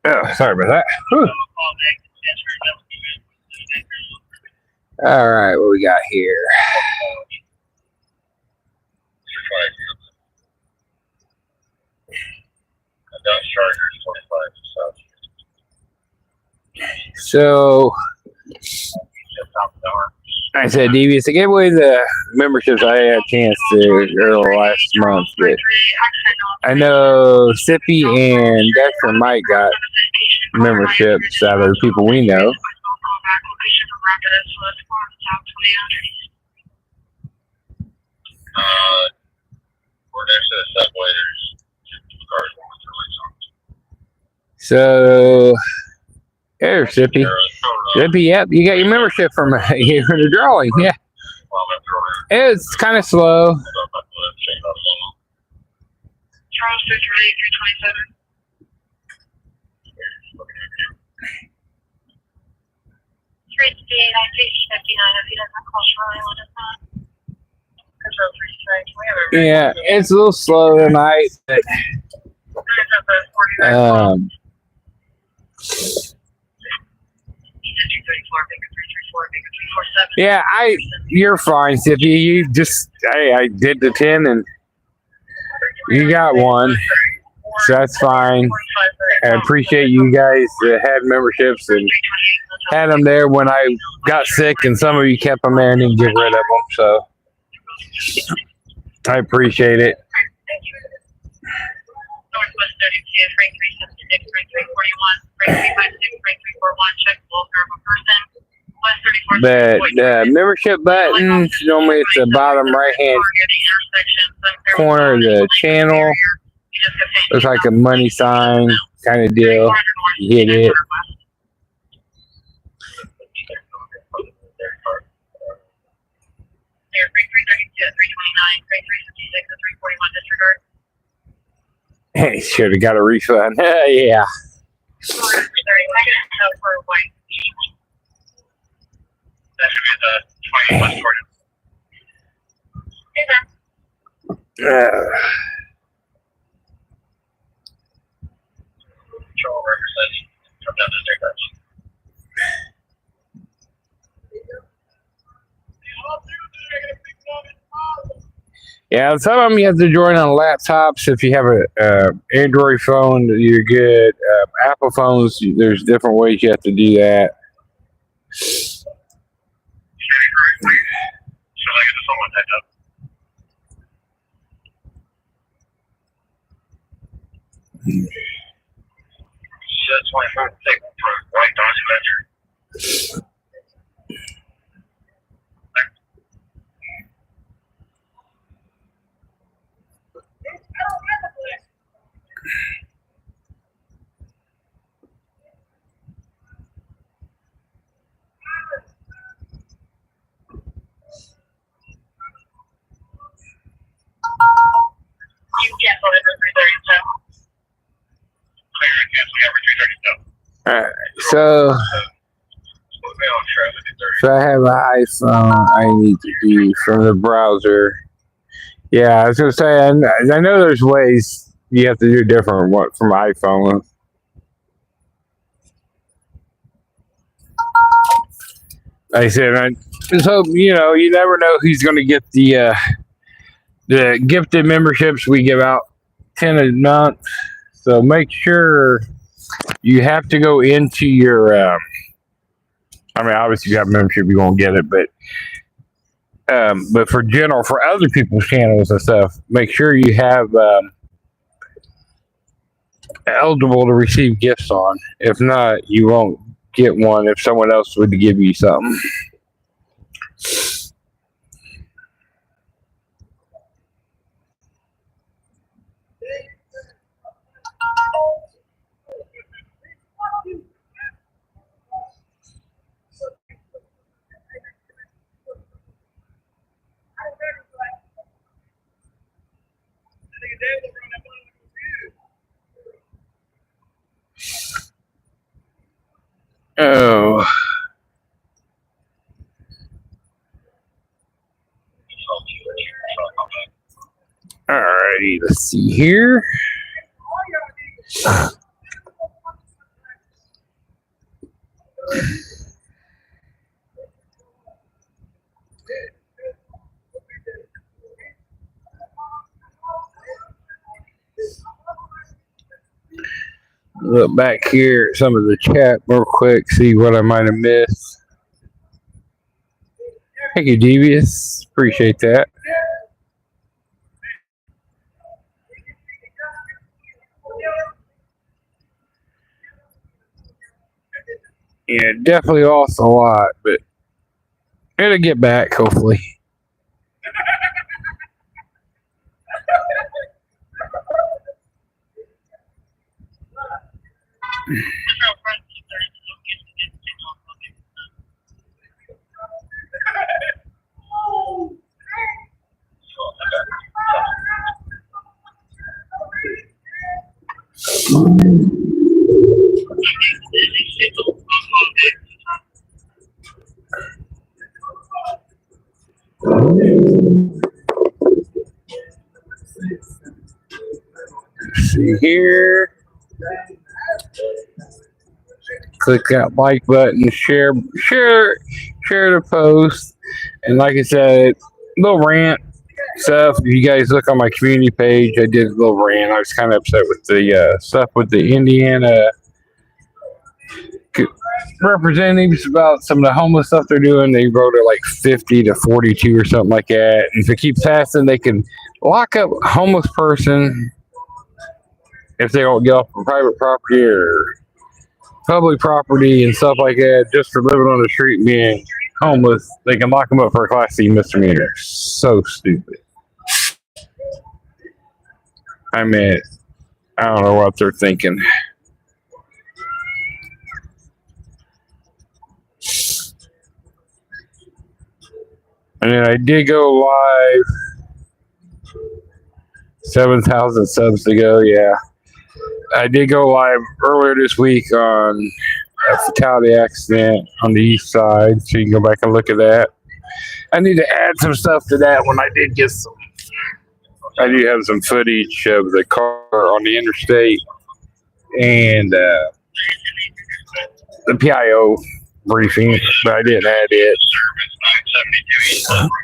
Oh, sorry about that. Whew. All right, what we got here? So, I said, Devious, I gave away the memberships I had a chance to earlier last month, but I know Sippy and Dexter Mike got memberships out of the people we know. We're next to the subway. There's cars going through. So, here, Sippy. Sippy, yep, you got your membership from the drawing, yeah. It's kind of slow. Charles 327. Street speed, I think 59 if he doesn't call Charlie when it's on. Control 3 Yeah, it's a little slow tonight, but yeah, you're fine, Sippy. You just, I did the 10 and you got one, so that's fine. I appreciate you guys that had memberships and had them there when I got sick, and some of you kept them there and didn't get rid of them, so I appreciate it. Northwest 32, Freight 376, Freight 341, Freight 356, Freight 341, check full curve person. West 34. The membership button, normally it's the bottom right hand corner of the channel. Looks like a money sign kind of deal. You hit it. Hey, should have got a refund. Yeah. Yeah, some of them you have to join on laptops. If you have a Android phone, you're good. Apple phones, there's different ways you have to do that. Alright, so I have an iPhone I need to do from the browser. Yeah, I was gonna say, I know there's ways you have to do different from iPhone. Like I said, I just hope, you never know who's gonna get the gifted memberships we give out 10 a month. So make sure you have to go into your I mean, obviously you have membership, you won't get it, but for other people's channels and stuff, make sure you have eligible to receive gifts on. If not, you won't get one if someone else would give you something. Alrighty, let's see here. Look back here at some of the chat real quick, see what I might have missed. Thank you, Devious. Appreciate that. Yeah, definitely lost a lot, but it'll get back, hopefully. See here. Click that like button, share the post, and like I said, little rant stuff. If you guys look on my community page, I did a little rant. I was kind of upset with the stuff with the Indiana representatives about some of the homeless stuff they're doing. They wrote it like 50 to 42 or something like that. And if it keeps passing, they can lock up a homeless person if they don't get off of private property or public property and stuff like that just for living on the street and being homeless. They can lock them up for a Class C misdemeanor. So stupid. I mean, I don't know what they're thinking. And then I did go live 7,000 subs ago. Yeah, I did go live earlier this week on a fatality accident on the east side, so you can go back and look at that. I need to add some stuff to that when I did get some. I do have some footage of the car on the interstate and the PIO briefing, but I didn't add it. It's across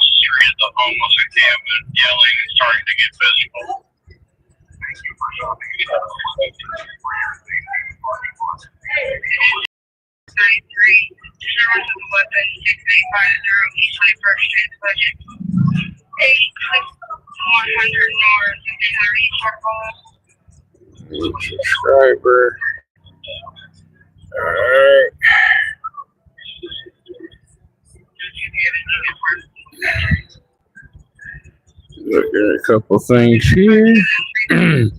the street of the homeless encampment, yelling and starting to get physical. Thank you for shopping. 93, discharge of the weapon, 6850 East 21st Street, budget 100 north, Henry Circle. Subscriber. Alright. Look at a couple things here. It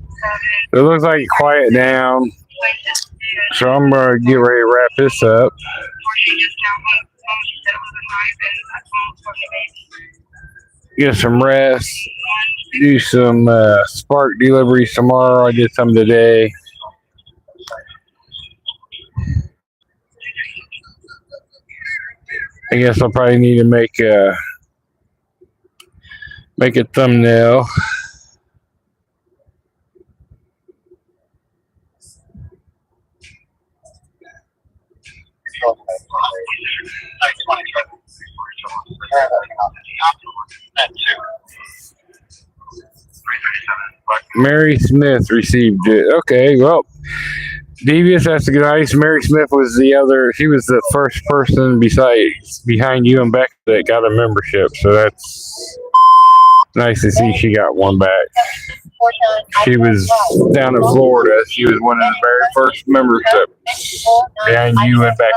looks like it quiet down. So I'm gonna get ready to wrap this up. Get some rest. Do some Spark deliveries tomorrow. I did some today. I guess I'll probably need to make a thumbnail. Mary Smith received it. Okay, well, Devious, that's nice. Mary Smith was the other. She was the first person behind you and Becca that got a membership. So that's nice to see she got one back. She was down in Florida. She was one of the very first memberships behind you and Becca.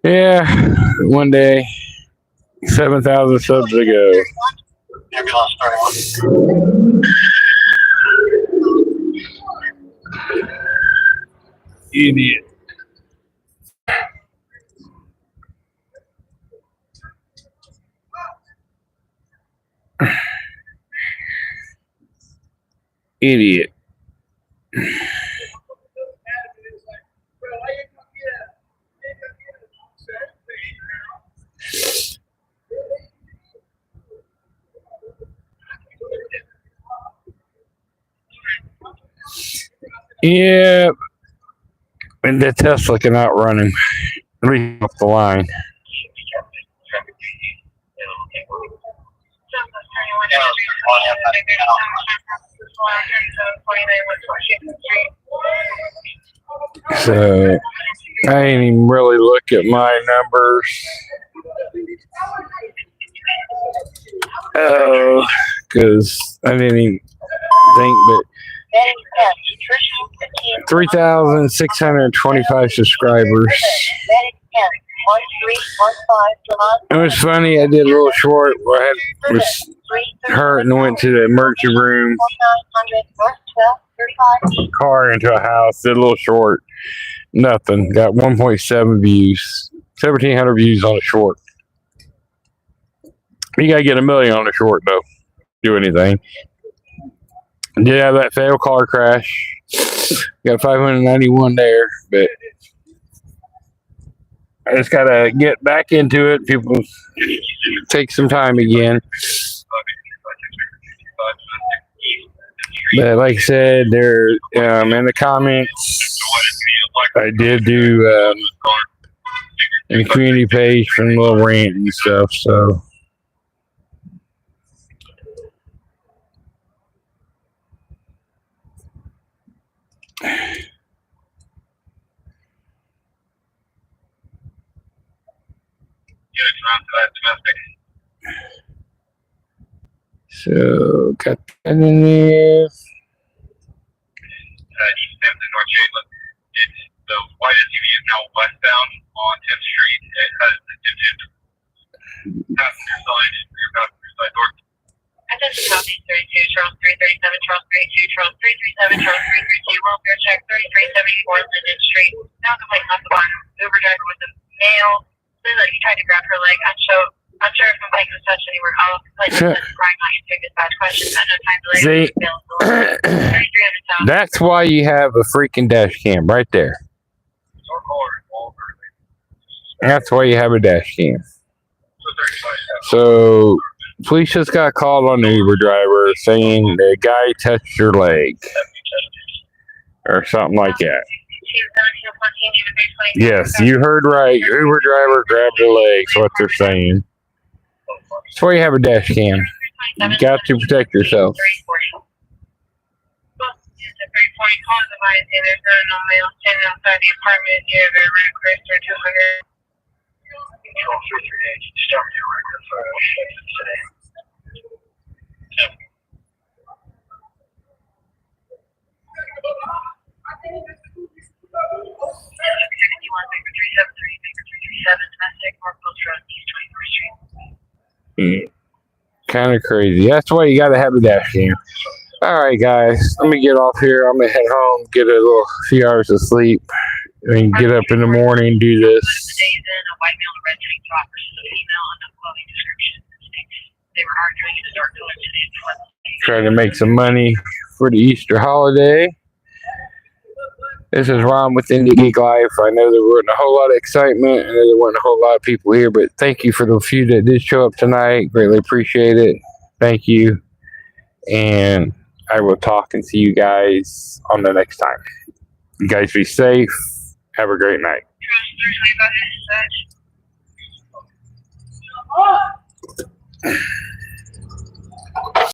Yeah, one day, 7,000 subs ago. Idiot. Idiot. Yeah, and the Tesla can outrun him. At least off the line. So I ain't even really look at my numbers. Oh, because I didn't even think, but 3,625 subscribers. It was funny. I did a little short where I was hurt and went to the emergency room. Car into a house. Did a little short. Nothing. Got 1.7 views. 1,700 views on a short. You gotta get 1 million on a short though. Do anything. Did have that fatal car crash. Got 591 there, but I just gotta get back into it. People take some time again. But like I said, there in the comments, I did do a community page for a little rant and stuff. So. So got that in there. East Hampton, North Shadeland. It's the white SUV is now westbound on 10th Street. It has the dipped passenger side, rear passenger side door. Attention Southeast 32, Charles 337, Charles 32, Charles 337, Charles 332, welfare check 3374 Linden Street. Now complaint on the bottom. Uber driver with a male. Says that he tried to grab her leg. Unsure if complaint was touched anywhere else. Complaint says crying not answering dispatch questions. Unknown time delay. See, that's why you have a freaking dash cam right there. That's why you have a dash cam. So, police just got called on the Uber driver saying the guy touched your leg. Or something like that. Yes, you heard right. Uber driver grabbed your legs, what they're saying. That's why you have a dash cam. You got to protect yourself. Kind of crazy. That's why you got to have a dash cam. All right, guys. Let me get off here. I'm going to head home, get a few hours of sleep, and get up in the morning, do this. Try to make some money for the Easter holiday. This is Ron with Indynightlife. I know there wasn't a whole lot of excitement. I know there weren't a whole lot of people here, but thank you for the few that did show up tonight. Greatly appreciate it. Thank you. And I will talk and see you guys on the next time. You guys be safe. Have a great night.